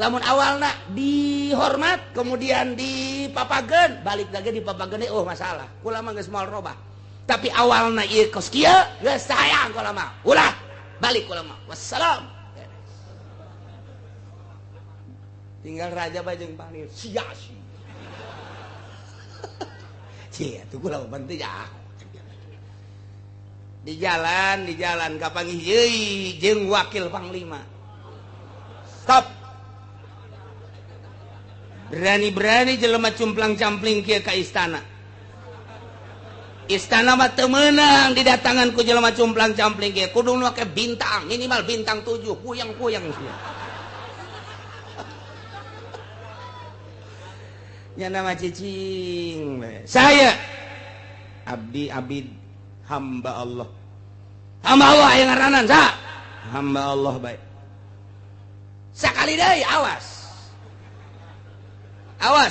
lamun awalna dihormat kemudian dipapageun balik lagi dipapageun oh masalah kula mah geus moal robah tapi awalna ieu kos kieu geus sayang kula mah ulah balik kula mah wassalam tinggal raja bajeng panir sia-sia cia tuh kula bantu ya di jalan kapanggih deui jeung wakil panglima stop berani-berani jelema cumplang-campling kieu ka istana mah teu meunang didatangan ku jelema cumplang-campling ge kudu nu make bintang minimal bintang 7 puyang-puyang sia nya nama cicing saya abdi hamba Allah yang ngaranan sa hamba Allah bae sakali deui awas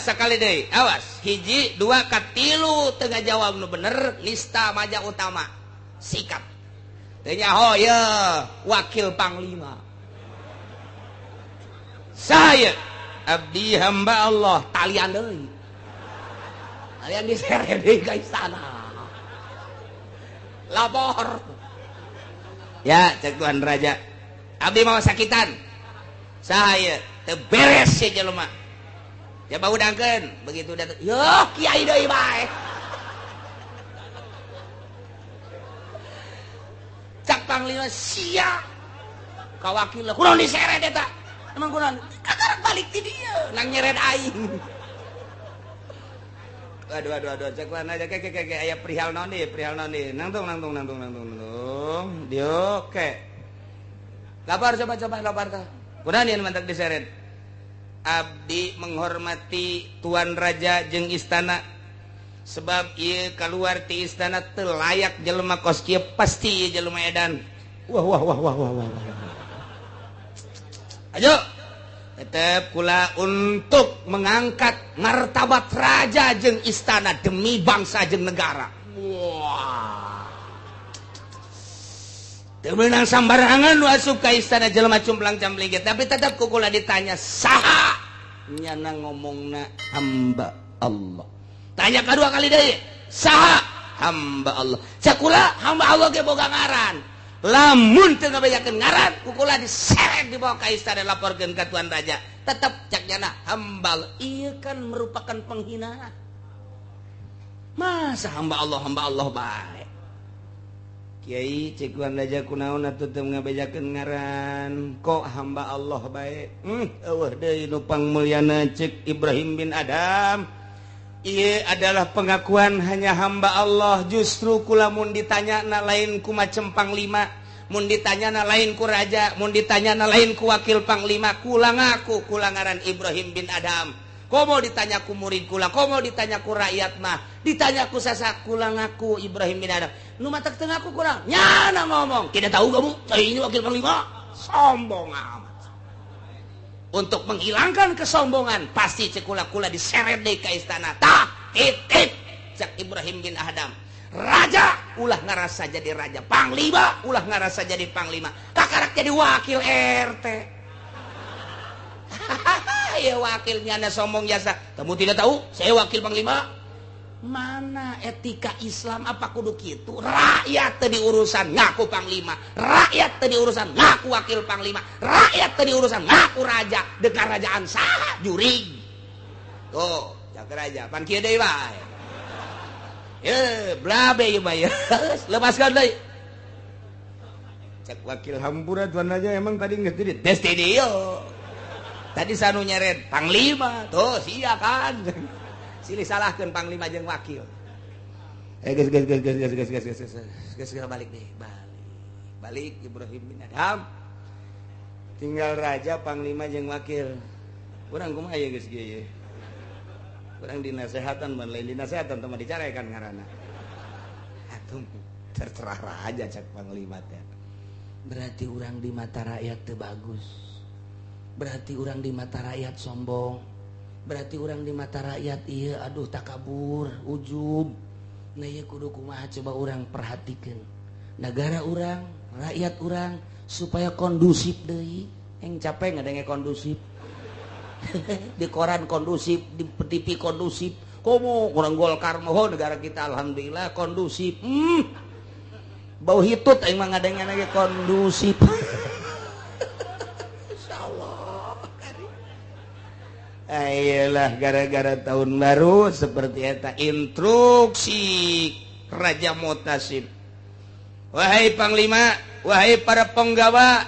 sakali deui awas hiji dua katilu teu ngajawab nu bener lista maja utama sikap teu nyaho ye wakil panglima saya abdi hamba Allah talian deui talian diseret deui ka istana lapor ya cek tuan raja abdi mau sakitan saya teu beres ya jelema ya baudangkeun begitu datang yo kiai deui bae cak panglima sia ka wakil kunaon diseret eta emang kunaon kakarak balik ti dieu nang nyeret aing aduh cek mana aja ke aya perihal noni nangtung dio ke lapar coba lapar tah kunaon ieu mantak diseret abdi menghormati tuan raja jeung istana sebab ieu keluar ti istana teu layak jelema kos kieu pasti ieu jelema edan wah ayo tetep kula untuk mengangkat martabat raja jeung istana demi bangsa jeung negara. Wah. Teu meunang sambarangan nu asup ka istana jelema cumplang campling tapi tetep ku kula ditanya saha nyana ngomongna hamba Allah. Tanya kedua kali deui, saha hamba Allah. Sakula hamba Allah ge boga ngaran. Lamun teu ngabejakeun ngaran kukula diseret dibawa ka istana laporkeun ka tuan raja tetep caknyana hamba ieu kan merupakan penghinaan masa hamba Allah bae kiai cek tuan raja kunaon atuh teu ngabejakeun ngaran kok hamba Allah bae eueuh deui nu pangmulyana cek Ibrahim bin Adam ieu adalah pengakuan hanya hamba Allah justru kula mun ditanyana lain ku macem panglima mun ditanyana lain ku raja mun ditanyana lain ku wakil panglima kula ngaku kula ngaran Ibrahim bin Adam komo ditanya ku murid kula komo ditanya ku rakyat mah ditanya ku sasak kula ngaku Ibrahim bin Adam nu matak teu ngaku kurang nyana ngomong tidak tahu kamu saya ini wakil panglima sombong amat untuk menghilangkan kesombongan pasti cekula diseret deui ka istana tah titip cek Ibrahim bin Adam raja ulah ngarasa jadi raja panglima ulah ngarasa jadi panglima kakarak jadi wakil RT ya wakilnya anda sombong jasa kamu tidak tahu saya wakil panglima mana etika Islam apa kudu kitu rakyat tadi urusan ngaku panglima rakyat tadi urusan ngaku wakil panglima rakyat tadi urusan ngaku raja dekar rajaan saha jurig tuh jaga raja pan kieu deui wae blabe ieu mah lepaskan deui cek wakil hampura tuan raja emang tadi geus di tes di dieu tadi sanu nyeret panglima tuh sia kan silih salahkeun panglima jeung wakil geus balik deh balik Ibrahim bin Adam tinggal raja panglima jeung wakil urang kumaha ya geus kieu urang dinasehatan ban lain dinasehatan teh dicarekan ngaranna atuh terserah raja cak panglima teh berarti urang di mata rakyat teu bagus berarti urang di mata rakyat sombong berarti orang di mata rakyat iya aduh takabur ujub nah iya kudu kumaha coba orang perhatikan negara orang rakyat orang supaya kondusif deui yang capek ngadenge kondusif di koran kondusif di TV kondusif komo orang Golkar moho negara kita alhamdulillah kondusif bau hitut aing mah ngadenge lagi kondusif ayolah gara-gara tahun baru seperti eta instruksi Raja Mutasib wahai panglima wahai para penggawa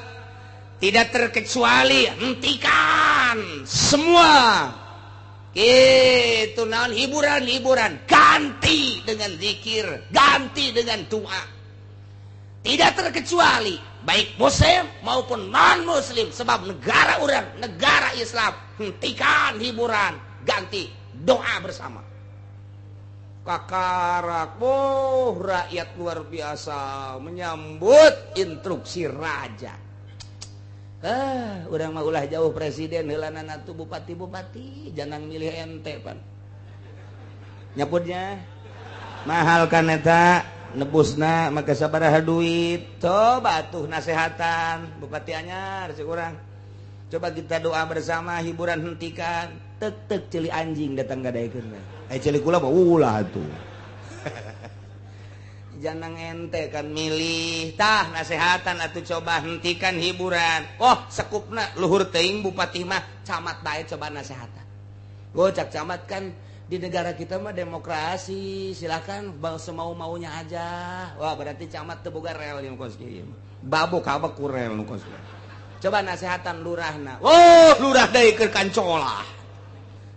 tidak terkecuali hentikan semua itu naon hiburan ganti dengan zikir ganti dengan doa tidak terkecuali baik muslim maupun non muslim sebab negara orang negara Islam hentikan hiburan ganti doa bersama kakarak rakyat luar biasa menyambut instruksi raja urang mah ulah jauh presiden heulanana tuh bupati jangan milih ente pan nyaputnya mahal kan eta nebusna maka sabaraha duit coba tuh nasehatan bupati anyar cek urang coba kita doa bersama hiburan hentikan tek celi anjing datang gadaikeun celi kula mah ulah tuh jangan ente kan milih tah nasehatan atuh coba hentikan hiburan oh sekupna luhur teuing bupati mah camat bae coba nasehatan gocak camat kan di negara kita mah demokrasi silakan semau-maunya aja wah berarti camat teu boga rel yang kos kieu babok kabak ku rel nu kos coba nasehatan lurahna oh lurah deui keur kancolah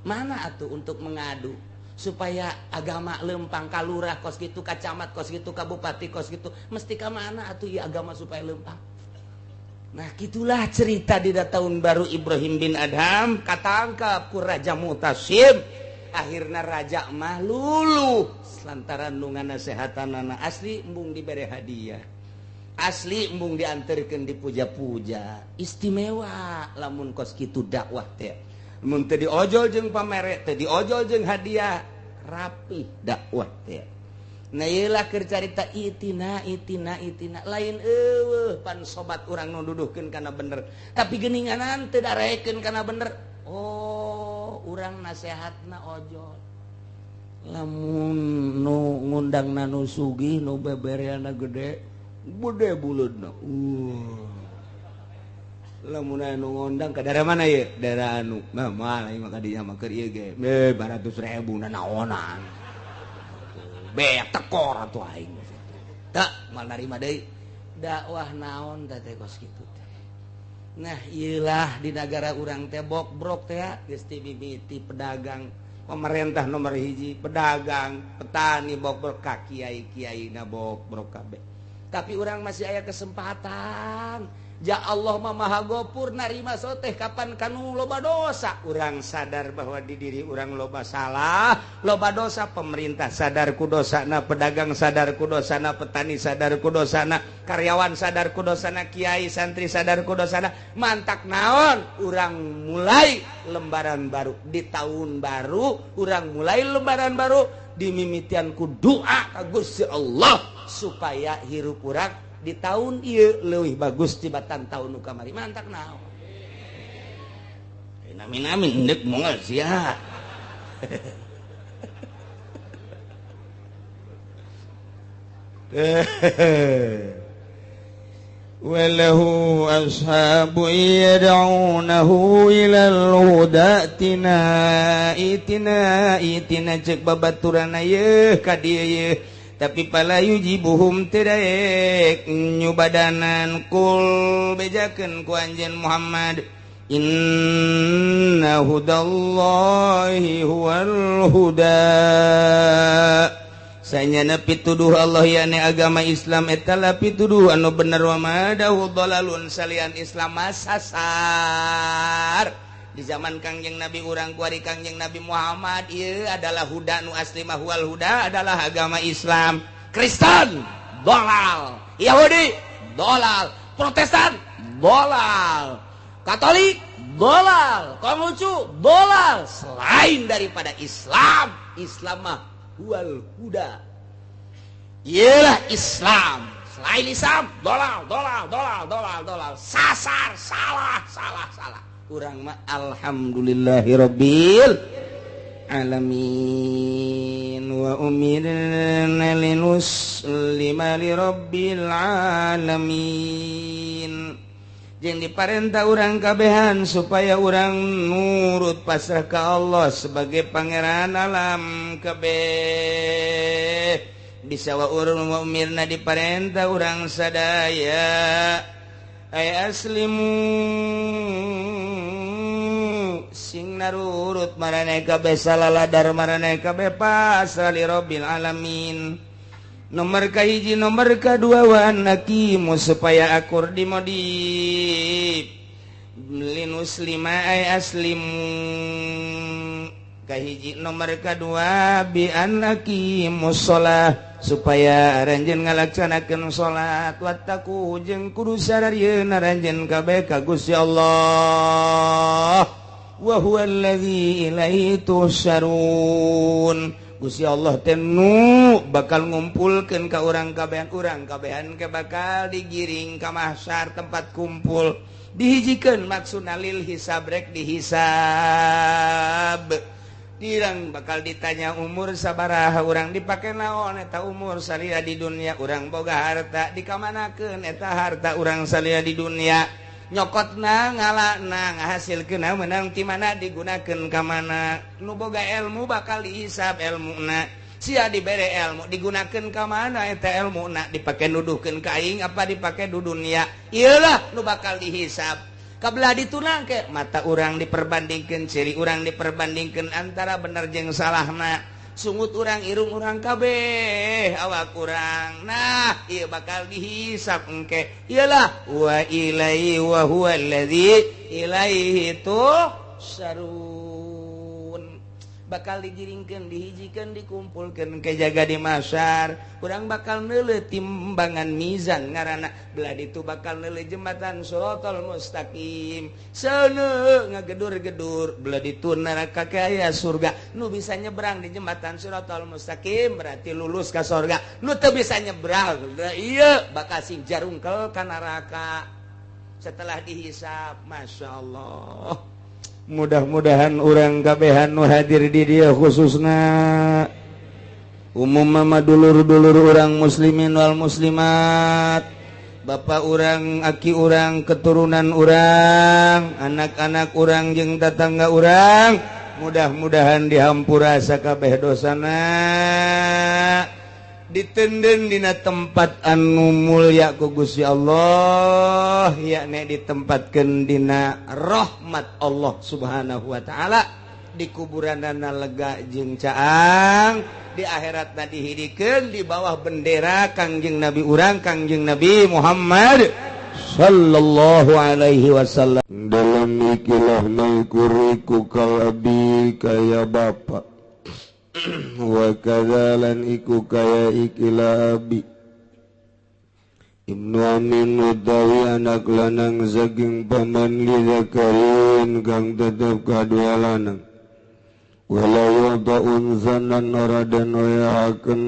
mana atuh untuk mengadu supaya agama lempang kalurah kos gitu kacamat kos gitu kabupati kos gitu mesti ka mana atuh ieu agama supaya lempang. Nah gitulah cerita di tahun baru Ibrahim bin Adham katangkap ku Raja Mutasim. Akhirna raja mah luluh lantaran nungana sehatanana asli embung dibere hadiah. Asli embung dianterkeun dipuja-puja. Istimewa lamun kos kitu dakwah teh. Mun teu diojol jeung pamere, teu diojol jeung hadiah, rapih dakwah teh. Nah ieu lah keur carita itina lain eueuh pan sobat urang nu duduhkeun kana bener. Tapi geuninganan teu darekeun kana bener. Oh, urang nasehatna ojol. Lamun nu ngundangna nu sugih nu bebereana gede buleudna. Lamun anu ngundang ka daerah mana ye? Daerah anu mah lain maka dinya mah keur ieu ge. 200.000 na naonan. Beak tekor atuh aing. Tak mal narima deui. Dakwah naon teh kos kitu teh. Nah, ieulah di negara urang teh bok-brok teh geus ti mimiti pedagang pemerintah nomor hiji, pedagang, petani bok-brok ka kiai-kiaina bok-brok kabeh. Tapi orang masih aya kesempatan. Ja Allah mah Maha Ghafur narima soteh kapan kanu loba dosa. Urang sadar bahwa di diri urang loba salah, loba dosa. Pemerintah sadar ku dosana, pedagang sadar ku dosana, petani sadar ku dosana, karyawan sadar ku dosana, kiai santri sadar ku dosana. Mantak naon? Urang mulai lembaran baru di tahun baru. Urang mulai lembaran baru dimimitian ku doa ka Gusti Allah supaya hirup urang di tahun ieu leuwih bagus tibatan tahun nu kamari. Mantak naon? Amin endek moal sia. Walahu ashabu yad'unahu ilal huda itina cek babaturan ye ka dieu ye. Tapi pala yujibuhum tiraek nyubadanan kul bejakeun ku anjeun Muhammad inna hudallahi huwal huda sanyana pituduh Allah yane agama Islam eta la pituduh anu bener wa madahu dhalalun salian Islam masasar. Di zaman Kangjeng Nabi urang kuari Kangjeng Nabi Muhammad ieu adalah huda nu asli mah wal huda adalah agama Islam. Kristen dolal, Yahudi dolal, Protestan dolal, Katolik dolal, Konghucu dolal. Selain daripada Islam, Islam mah wal huda. Ialah Islam. Selain Islam dolal. Sasar, salah. Urang mah alhamdulillahirabbil alamin wa umirna linuslima lirabbil alamin. Jeung diparentah urang kabehan supaya urang nurut pasrah ka Allah sebagai pangeran alam kabeh. Bisa wa umirna diparentah urang sadaya ay aslimu sing narurut marane kabeh salaladar marane kabeh pasali rabbil alamin. Nomor kahiji nomor kadua wa nakimu supaya akur dimodif linus lima ay aslimu kahiji nomor kadua bi anakimu sholah supaya aranjeun ngalaksanakeun salat wattaku jeung kudu sadarieu aranjeun kabeh ka Gusti Allah wa huwallazi ilaihi tusyarun. Gusti Allah teh nu bakal ngumpulkeun ka urang kabehan ke bakal digiring ka mahsyar tempat kumpul dihijikeun maksudna lil hisab rek dihisab. Dirang bakal ditanya umur sabaraha urang dipake naon eta umur salia di dunia. Urang boga harta dikamanakeun eta harta urang salia di dunia. Nyokotna ngalana ngahasilkeun meunang ti mana digunakeun ka mana. Nu boga ilmu bakal dihisab ilmuna. Sia dibere ilmu digunakeun ka mana eta ilmuna dipake nuduhkeun ka aing apa dipake di dunia. Ieulah nu bakal dihisab. Kabelah ditunang ke mata urang diperbandingkeun ciri urang diperbandingkeun antara bener jeung salahna. sungut urang irung urang kabeh awak kurang nah ieu bakal dihisab engke iyalah wa ilaihi wa huwa alladzi ilaihi tuhsyarun bakal digiringkeun dihijikeun dikumpulkeun ke jaga di mahsyar urang bakal neuleuh timbangan mizan ngaranna belah ditu bakal neuleuh jembatan Shiratal Mustaqim seuneu ngagedur-gedur belah ditu neraka ke aya surga nu bisa nyebrang di jembatan Shiratal Mustaqim berarti lulus ka surga nu teu bisa nyebrang ieu bakal sing jarungkel ka neraka setelah dihisab masyaallah. Mudah-mudahan orang kabehan nu hadir di dia khususna umum mama dulur-dulur orang muslimin wal muslimat bapak orang aki orang keturunan orang anak-anak orang jeung tetangga orang mudah-mudahan dihampura sakabeh dosana ditenden dina tempat anu mulya ku Gusti Allah yakni ditempatkeun dina rahmat Allah Subhanahu wa taala di kuburanana lega jeung caang di akhiratna dihidikeun di bawah bendera Kangjeng Nabi urang Kangjeng Nabi Muhammad sallallahu alaihi wasallam dalam ikilah mangkuriku kalabi kaya bapak wa kadzalan iku kaya ikilah abi Ibnu Amin utawi anak lanang saking paman li Zakarin kang tetep kadua lanang wala yuta unsanan oradan oyahaken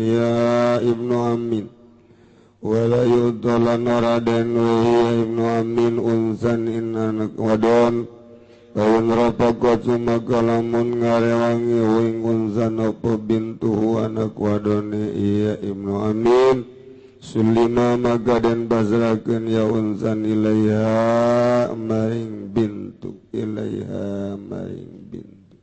ya Ibnu Amin wala yuta lan oradan ya Ibnu Amin unsan in anak wadon Kayun rapakot sumakalamun ngarewangi wing unsan apa bintuhu anak wadone iya Ibnu Amin sulima maka den pasrakeun ya unsan ilaiha maring bintu ilaiha maring bintu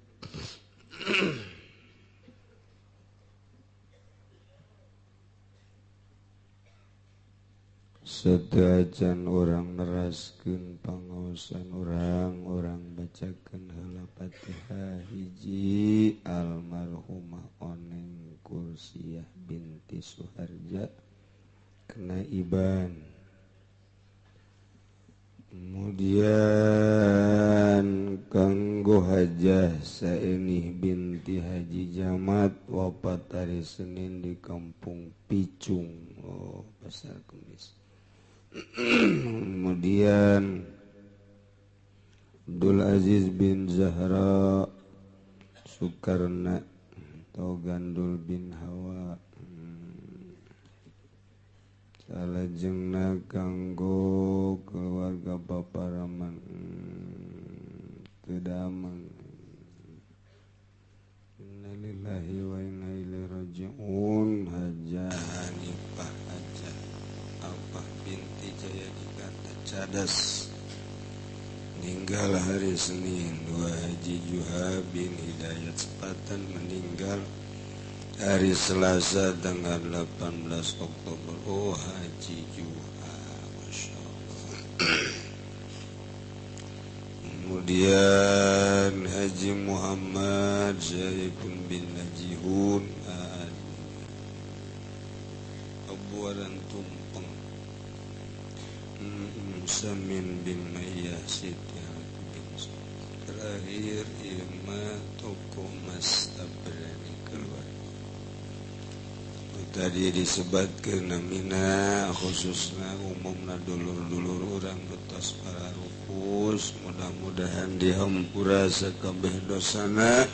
Sedajan orang neraskeun pangaosan orang bacakeun heula Fatihah hiji almarhumah Oneng Kursiah binti Suharja kena iban kemudian kanggo hajah Saenih binti Haji Jamat wafat hari Senin di Kampung Picung Pasar Kemis. Kemudian Abdul Aziz bin Zahra Sukarna atau Gandul bin Hawa salajengna kanggo keluarga paparaman teu damang innalillahi wa inna ilaihi raji'un hajah Hanifah hajah Alpah binti Jaya Dikata Cadas meninggal hari Senin. Dua Haji Juha bin Hidayat Sepatan meninggal hari Selasa tanggal 18 Oktober. Oh Haji Juha, Masya Allah. Kemudian Haji Muhammad Zaifun bin Najihun Abu Waran Tumpeng Samin bin Mayyah Siti bin terakhir Ilma Toko Mas Tabrani keluar. Tadi disebutkan namina khususnya umumna dulur-dulur orang betos para rukus mudah-mudahan dihampura sakabeh dosana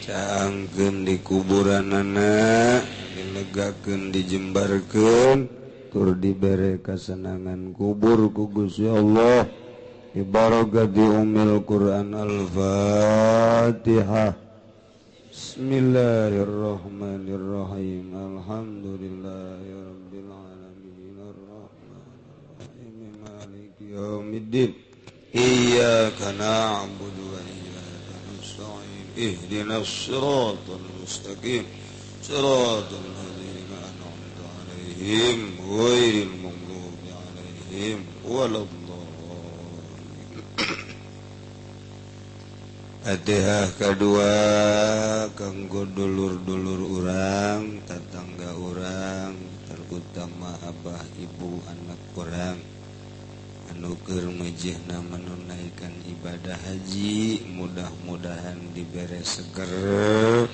caangkeun di kuburanana dilegakeun dijembarkeun tur dibere kasenangan kubur ku Gusti Allah ibarakati umil Quran Al-Fatihah. Bismillahirrahmanirrahim. Alhamdulillahirabbil alamin arrahmanirrahim maliki yaumiddin iyyaka na'budu wa iyyaka nasta'in ihdinas siratal mustaqim siratal ladzina an'amta 'alaihim ghairil maghdubi 'alaihim waladdallin. Fatihah kedua kanggo dulur-dulur urang, tetangga urang, terutama abah ibu anak urang anu keur mejehna menunaikan ibadah haji, mudah-mudahan dibere seger,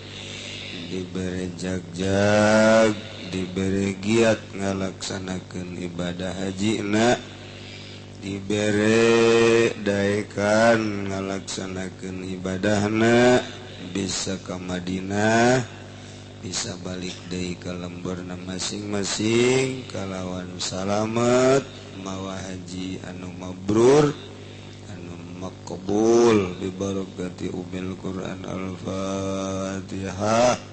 dibere jag-jag, dibere giat ngalaksanakeun ibadah hajina, dibere daekan ngalaksanakeun ibadahna, bisa ka Madinah, bisa balik deui ka lemburna masing-masing kalawan salamet mawa haji anu mabrur anu maqbul bi barakati umil Quran al-Fatihah.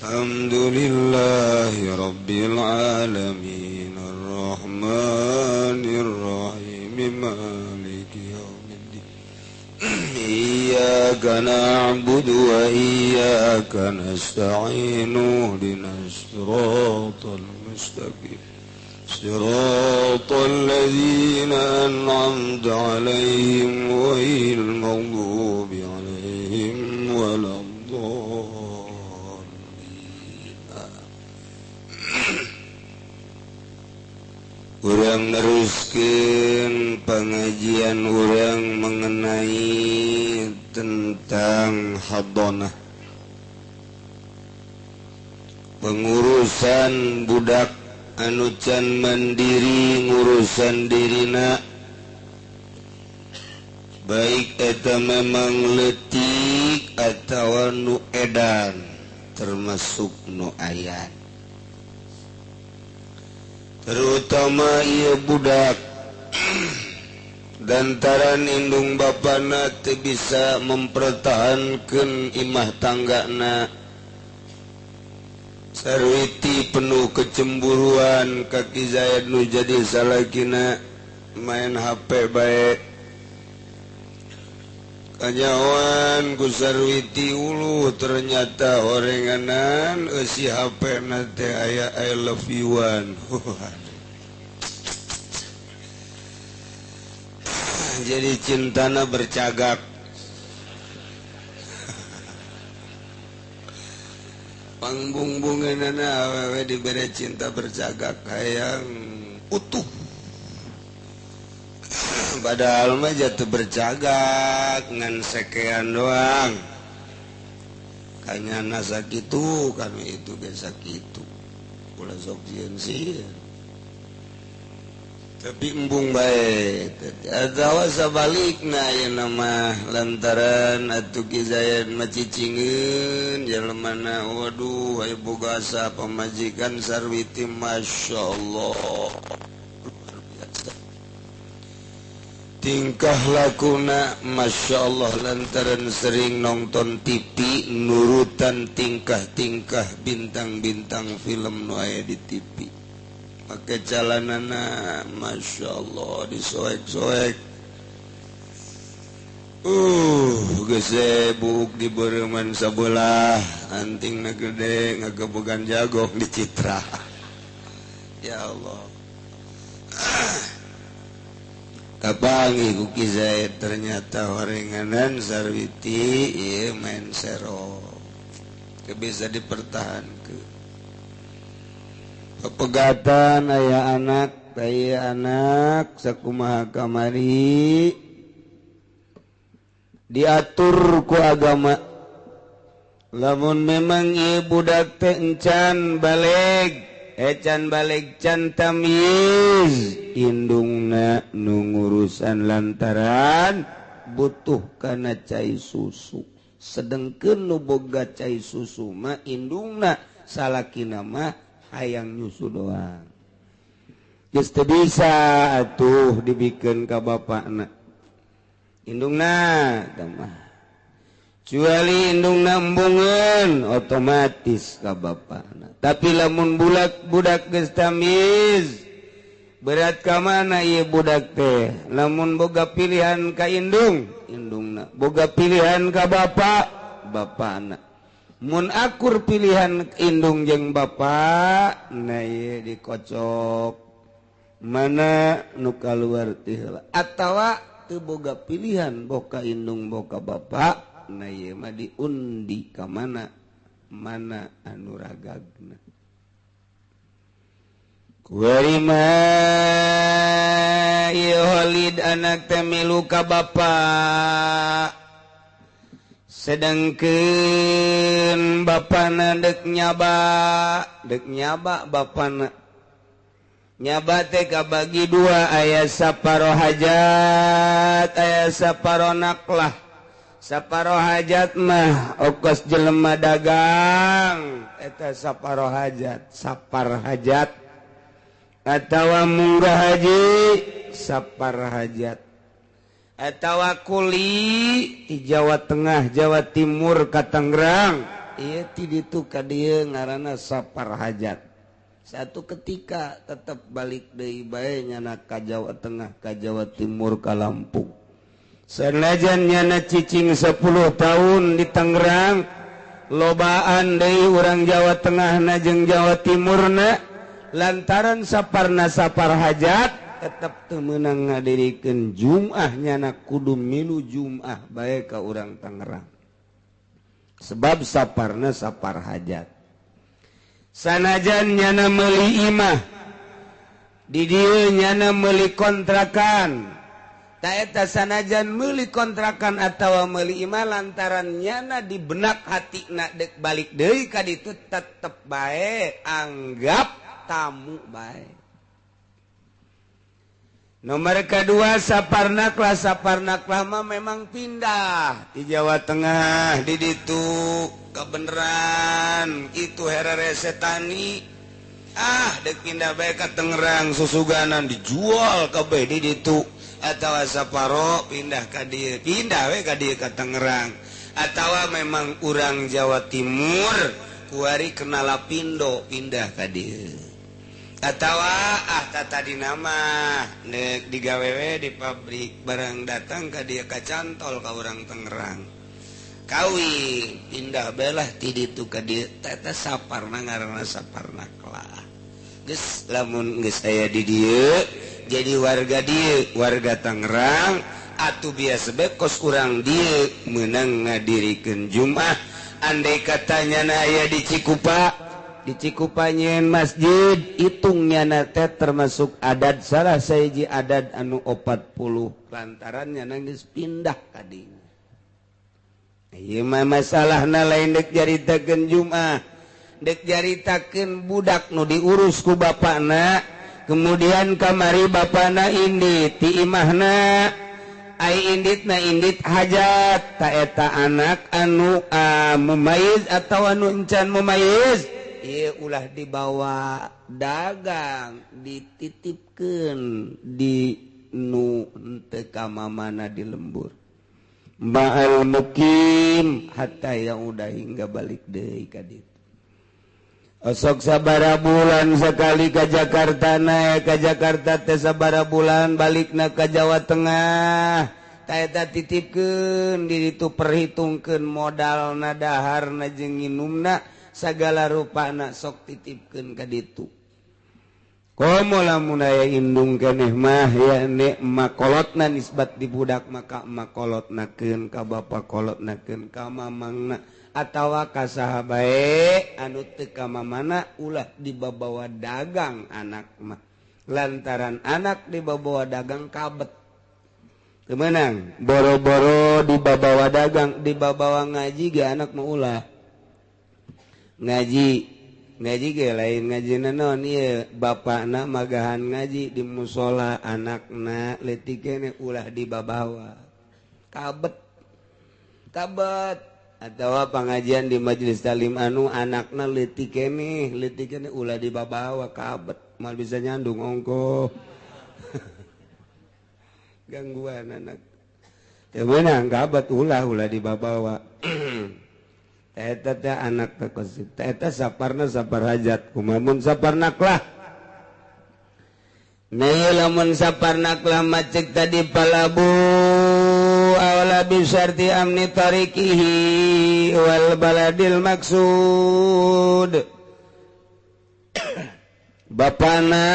Alhamdulillahi rabbil alamin arrahmanir rahim maliki yaumiddin iyyaka na'budu wa iyyaka nasta'in ihdinas siratal mustaqim siratal ladzina an'amta 'alaihim ghairil maghdubi 'alaihim waladdallin. Urang neruskeun pengajian urang mengenai tentang hadonah, pengurusan budak anu can mandiri ngurusan dirina, baik eta memang leutik atawa nu edan termasuk nu ayat. Terutama ieu budak dantaran indung bapana teu bisa mempertahankeun imah tanggana, sarwiti penuh kecemburuan kaki Zaid nu jadi salakina main HP bae kanyawan ku sarwiti ulu ternyata horenganan eusi HP na teh aya I love you-an. Jadi cintana bercagak. Pangbung-bungeunana awewe dibere cinta bercagak hayang utuh. Padahal mah jatuh bercagak ngan sekean doang. Kanyana sakitu kanu itu ge sakitu. Ulah sok sieun-sieun. Tapi embung bae atawa sabalikna ayeuna mah lantaran atuh Ki Zaid macicingeun jalemana waduh aya boga asa pamajikan sarwiti masyaallah luar biasa tingkah lakuna masyaallah lantaran sering nonton TV nurutan tingkah-tingkah bintang-bintang film nu aya di TV. Pakai calanana Masya Allah disoek-soek gesebuk di bereman sabelah antingna gede ngagebogan jagong di citra. Ya Allah kapangi ku Ki Zaid ternyata horenganan sarwiti ieu main sero bisa dipertahankeun. Pepegatan aya anak sakumaha kamari diatur ku agama. Lamun memang ieu budak teh encan baleg, can baleg can tamyiz, indungna nu ngurusan lantaran butuh kana cai susu. Sedengkeun nu boga cai susu mah indungna salakina mah hayang nyusu doang. Geus teu bisa atuh dibikeun ka bapakna. Indungna tamah. Cuali indungna embungeun otomatis ka bapakna. Tapi lamun budak geus tamiz berat ka mana ieu budak teh? Lamun boga pilihan ka indungna. Boga pilihan ka bapakna. Mun akur pilihan indung jeung bapa, nah ieu dikocok mana nuka luar tihla atawa teu boga pilihan boka indung boka bapak na ieu mah diundi ka mana anu ragagna kuarima ieu Khalid anak teh milu ka bapak sedangkeun bapana dek nyaba bapana nyaba teh kabagi dua aya saparo hajat aya saparo naklah saparo hajat mah okos jelema dagang eta saparo hajat sapar hajat atawa munggah haji sapar hajat atawa kuli di Jawa Tengah Jawa Timur ka Tangerang ieu ti ditu ka dieu ngaranna sapar hajat. Satu ketika tetap balik deui bae nyana ka Jawa Tengah ka Jawa Timur ka Lampung. Sanajan nyana cicing 10 tahun di Tangerang lobaan deui urang Jawa Tengahna jeung Jawa Timurna lantaran saparna sapar hajat tetep teu meunang ngadirikeun Jumaah nyana kudu milu Jumaah bae ka urang Tangerang. Sebab saparna sapar hajat. Sanajan nyana meuli imah di dieu nyana meuli kontrakan ta eta sanajan meuli kontrakan atawa meuli imah lantaran nyana di benak hatina dek balik deui ka ditu tetep bae anggap tamu bae. Nomor kedua saparnaklah mah memang pindah di Jawa Tengah di ditu kebeneran itu herere setani dek pindah bae ka Tangerang susuganan dijual kabeh di ditu atawa saparo pindah ka dieu pindah we ka dieu ka Tangerang atawa memang urang Jawa Timur kuari kenala pindo pindah ka dieu atawa tadi nama nek digawewe di pabrik barang datang ka dia kacantol ka urang Tangerang kawin pindah belah ti ditu ka dieu eta saparna ngaranna saparna kelah geus lamun geus aya di dieu jadi warga dieu warga Tangerang atuh biasa bae kos urang dieu meunang ngadirikeun Jumaah andai katanya aya di Cikupa di Cikupanyeun masjid hitungnya teh termasuk adat salah sahiji adat anu 40 lantarannya geus pindah ka dieu. Ieu mah masalahna lain dek jaritakeun Jumaah, dek jaritakeun budak nu diurus ku bapana, kemudian kamari bapana indit ti imahna ai inditna indit hajat ta eta anak anu mumayyiz atawa anu encan mumayyiz ieu ulah dibawa dagang dititipkeun di nu teu ka mamana di lembur ma'al mukim hatta yang udah hingga balik deui ka ditu osok sabara bulan sekali ka Jakarta naik ka Jakarta teh sabara bulan balikna ka Jawa Tengah ta eta titipkeun di ditu perhitungkeun modalna daharna jeung nginumna sagala rupana sok titipkeun ka ditu. Komo lamun aya indung keneh mah ya nek makolotna nisbat di budak maka makolotnakeun ka bapa kolotnakeun ka mamangna atawa ka saha bae anu teu ka mamana ulah dibabawa dagang anak mah lantaran anak dibabawa dagang kabet teu meunang boro-boro dibabawa dagang dibabawa ngaji ge anak mah ulah ngaji ge lain ngaji naon ieu bapakna magahan ngaji di musola anakna leutik keneh ulah dibabawa kabet atawa pangajian di majelis talim anu anakna leutik keneh ulah dibabawa kabet mal bisa nyandung ongko gangguan anak teu meunang kabet ulah dibabawa eta teh anak teh kosip eta saparna sapar hajat kumamun saparnaklah nah lamun saparnaklah macek tadi palabu awala bisarti amni tarikihi wal baladil maksud Bapakna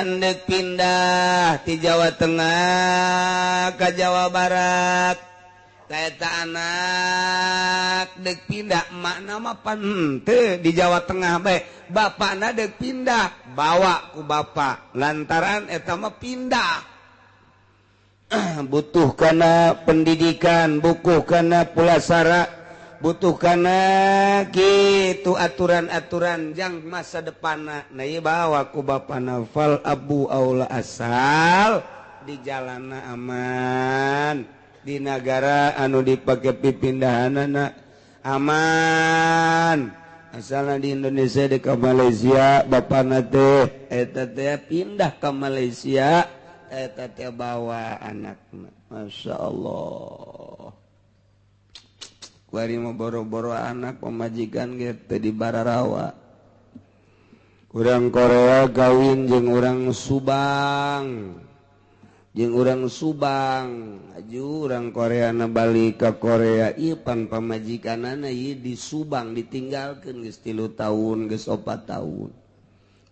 dek pindah di Jawa Tengah ke Jawa Barat. Eta anak dek pindah, makna mah pante di Jawa Tengah bae. Bapakna dek pindah, bawa ku bapak. Lantaran eta mah pindah. Butuh kana pendidikan, butuh kana pulasara, butuh kana gitu aturan-aturan jang masa depanna. Nah ieu bawa ku bapakna fal abu aula asal di jalana aman. Di negara anu dipake pipindahanana aman. Asalna di Indonesia di ke Malaysia bapakna teh eta teh pindah ke Malaysia eta teh bawa anakna. Masya Allah. Kuari mau boro-boro anak pemajikan gitu di Bararawa. Urang Korea kawin jeung urang Subang. Jeung urang Subang, aju urang Korea na balik ke Korea, ieu pan pamajikanana ieu di Subang ditinggalkeun geus 3 tahun, geus 4 tahun.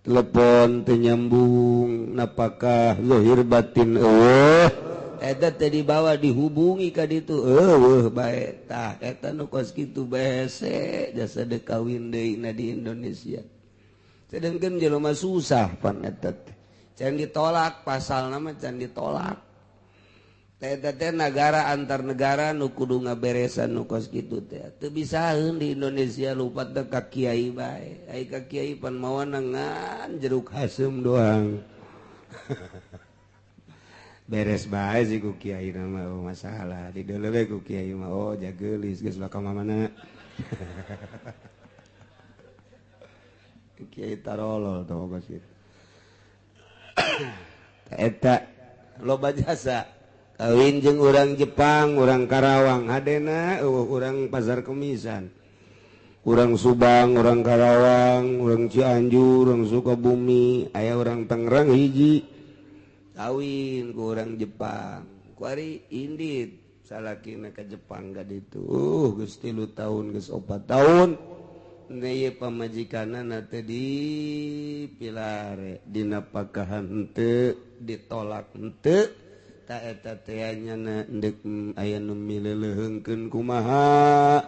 Telepon teu nyambung, napakah zahir batin eueuh. Eta teh dibawa dihubungi ka ditu, eueuh bae tah eta nu kos kitu bese jasa deuk kawin deui na di Indonesia. Sedengkeun jelema susah pan eta teh. Can ditolak pasal nama can ditolak. Eta teh negara antar negara nu kudu ngaberesan nu kos kitu teh. Teu bisaeun di Indonesia lupa teh ka kiai bae. Ai ka kiai pan mawana ngan jeruk hasem doang. Beres bae sih ku kiai nama oh masalah. Di deuleu we ku kiai mah oh jageulis geus bakal mamana. Kiai tarolol tong kos kitu. Eta loba jasa kawin jeung urang Jepang, urang Karawang, hadena urang Pasar Kemisan, urang Subang, urang Karawang, urang Cianjur, urang Sukabumi, aya urang Tangerang hiji kawin ku urang Jepang. Kuari indit salakina ka Jepang ka ditu. Geus 3 tahun, geus 4 tahun. Neye pamajikanana teh dipilare dina pakahan henteu ditolak henteu ta eta teh nyana endek aya nu mileuleungkeun kumaha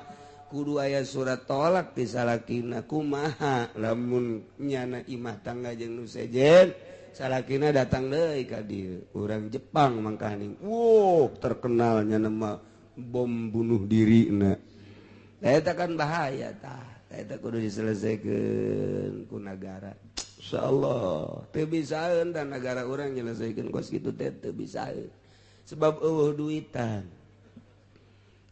kudu aya surat tolak ti salakina kumaha lamun nyana imah tangga jeung nu sejen salakina datang deui ka dieu urang Jepang mangkahning terkenal nyana mah bom bunuh dirina eta kan bahaya tah. Eta kudu diselesaikan ku negara. Insyaallah teu bisaeun da negara urang nyelesaikeun kos kitu teh teu bisaeun. Sebab eueuh duitan.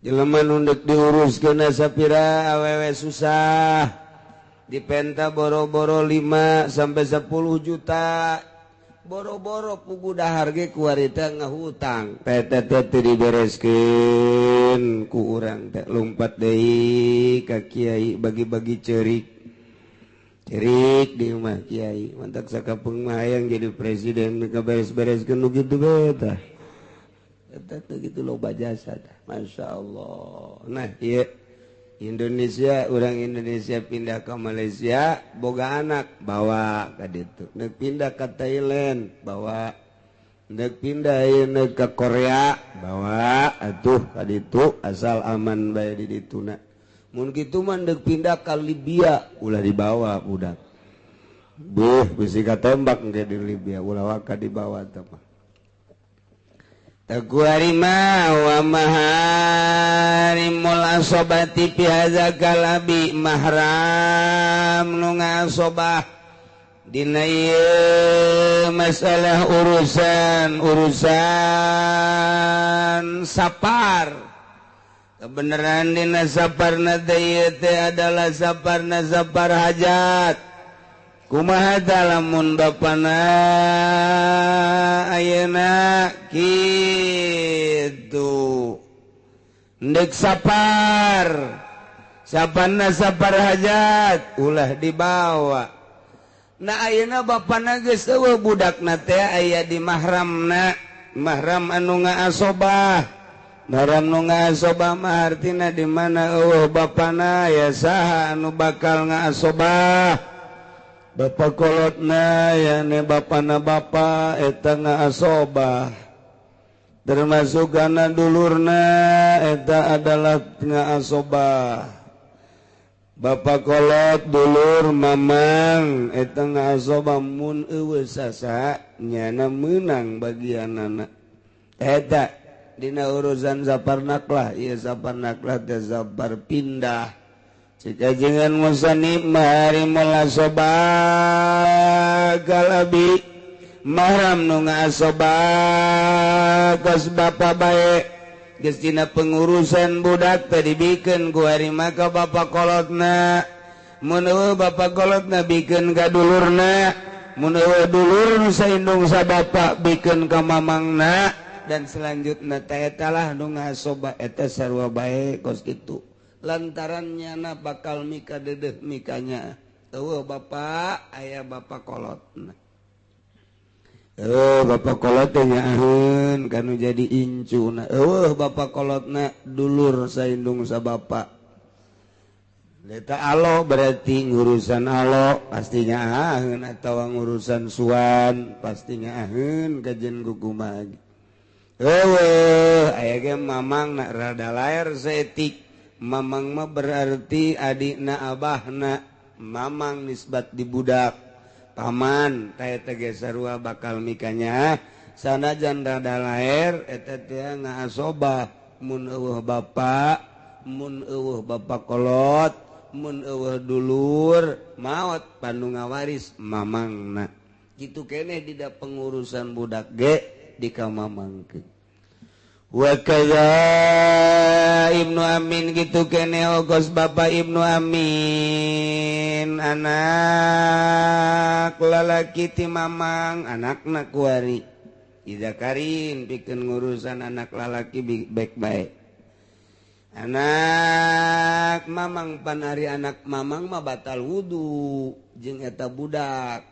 Jelema nu deuk diuruskeun sapira awewe susah. Dipenta boro-boro 5 sampai 10 juta. Boro-boro pugu dahar ge ku harita ngahutang. Eta teh teu dibereskeun ku urang teh lumpat deui ka kiai bagi-bagi ceurik. Ceurik di rumah kiai. Mantak sakapeung mah hayang jadi presiden ka beres-bereskeun nu kitu bae tah. Eta teh kitu loba jasa tah. Masyaallah. Nah, ieu Indonesia, orang Indonesia pindah ke Malaysia, boga anak bawa ka ditu. Neuk pindah ke Thailand, bawa. Neuk pindah neuk ke Korea, bawa atuh ka ditu asal aman bae di dituna. Mun kitu mah neuk pindah ke Libya, ulah dibawa budak. Beuh bisi katembak engke di Libya, ulah waka dibawa teh mah. Takuarima wa maharimul asobati fi hadza kalabi mahram nu ngasobah dina ieu masalah urusan sapar. Kebenaran dina saparna teh adalah saparna sapar hajat. Kumaha lamun bapana ayeuna kitu ndek sapar sapanna sapar hajat ulah dibawa na ayeuna bapana geus eueuh budakna teh aya di mahramna mahram anu ngaasobah mahram nu ngaasobah mah artina di mana eueuh bapana ya saha anu bakal ngaasobah Bapakkolotna ya ne bana ba eta ngaasobah termasuk karena dulurna eta adalah ngaasobah Bapakkolot dulur Mamang eta ngaasobah mun sasa nyana menang bagian anak eta dina urusan zaparnaklah ieu zaparnaklah teh zapar pindah Cikajengan musani mari mola sobah galabi mahram nu ngasobah kos bapa bae geus dina pengurusan budak teh dibikeun ku ari maka bapa kolotna mun eueuh bapa kolotna bikeun ka dulurna mun eueuh dulur nu saindung sa bapa bikeun ka mamangna dan selanjutna teh eta lah nu ngasobah eta sarua bae kos kitu lantarannya na bakal mika dedeh mikanya bapak ayah bapak kolot bapak kolot nyaahun kanu jadi incu bapak kolot na dulur saindung sa bapak leta alo berarti ngurusan alo pastinya ahun atau ngurusan suan pastinya ahun kajen kukumah ayah ge mamang nak rada lair seetik Mamang mah berarti adikna abahna Mamang nisbat di budak paman teh teh sarua bakal mikanya sanajan rada lair eta teh ngaasobah mun eueuh bapak mun eueuh bapak kolot mun eueuh dulur maot panu ngawaris mamangna kitu keneh dina pengurusan budak ge di ka mamangkeun wa kaza Ibnu Amin gitu kene ogos bapak Ibnu Amin anak lalaki ti mamang anakna kuari ida karin pikeun ngurusan anak lalaki baik-baik anak mamang pan ari anak mamang mah batal wudu jeung eta budak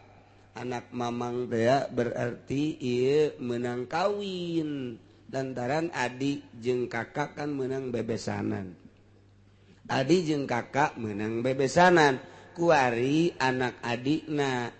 anak mamang teh berarti ieu meunang kawin lantaran adik jeung kakak kan menang bebesanan adik jeung kakak menang bebesanan kuari anak adikna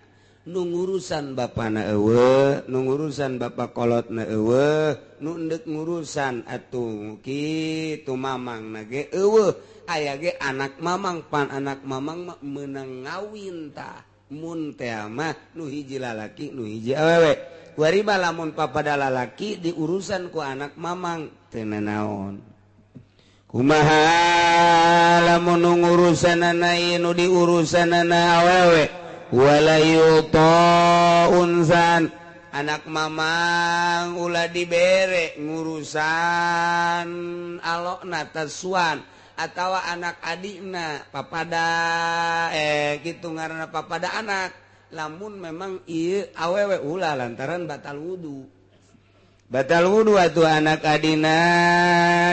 nu ngurusan bapana eueuh nu ngurusan bapak kolotna eueuh nu endek ngurusan atuh kitu mamangna ge eueuh aya ge anak mamang pan anak mamang mah menang ngawin tah mun teh mah nu hiji lalaki nu hiji awewe kuari mah lamun papada lalaki diurusan ku anak mamang teu naon kumaha lamun nu ngurusanana ieu nu diurusanana awewe wala yuta unsan anak mamang ulah dibere ngurusan alokna tasuan atawa anak adikna papada kitu ngaranna papada anak lamun memang ieu awewe ulah lantaran batal wudu atuh anak adina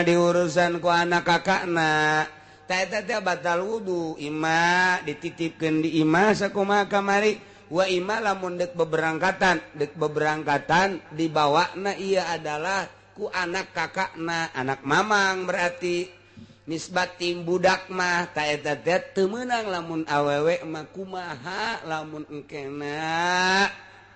diurusan ku anak kakakna teh batal wudu ima dititipkeun di ima sakumaha kamari wa ima lamun dek beberangkatan dibawana ia adalah ku anak kakakna anak mamang berarti nisbat tim budak mah ta eta teh teu meunang lamun awewe mah kumaha lamun engkena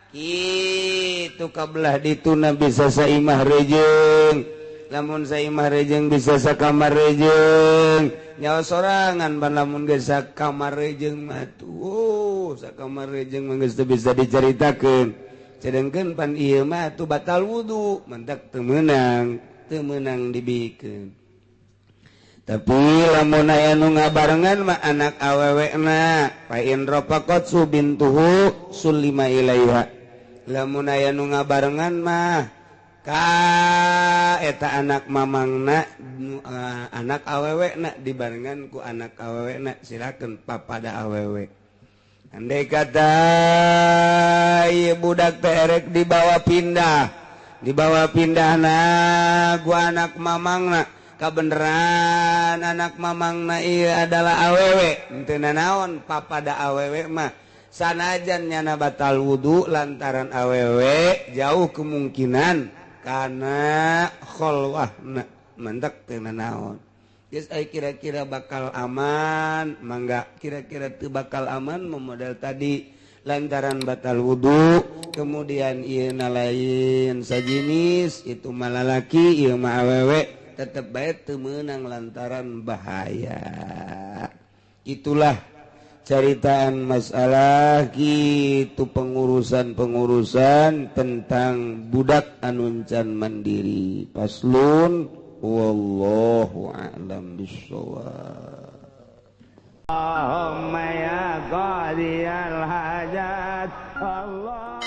kitu kabelah dituna bisa saimah rejeung lamun saimah rejeung bisa sakamar rejeung nyawa sorangan pan lamun geus sakamar rejeung mah tuh sakamar rejeung mah geus teu bisa dicaritakeun cadengkeun pan ieu mah tuh batal wudu mentak teu meunang dibikeun tapi lamun aya nu ngabarengan mah anak awewena fa in rafaqat subintuhu sulima ilaiha lamun aya nu ngabarengan mah ka eta anak mamangna anak awewena dibarengan ku anak awewena silakeun papada awewe andai kata ieu budak teh erek dibawa pindahna ku anak mamangna kabeneran anak mamangna ieu adalah awewe henteu naon papada awewe mah sanajan nyana batal wudu lantaran awewe jauh kemungkinan kana kholwahna mentek teu naon geus kira-kira bakal aman mangga kira-kira teu bakal aman model tadi lantaran batal wudhu kemudian ieu lain sajinis itu malalaki ieu mah awewe tetep bae teu meunang lantaran bahaya. Itulah caritaan masalah gitu pengurusan tentang budak anu can mandiri. Faslun wallahu a'lam bishawab. Allahumma ya qadiyal hajat Allah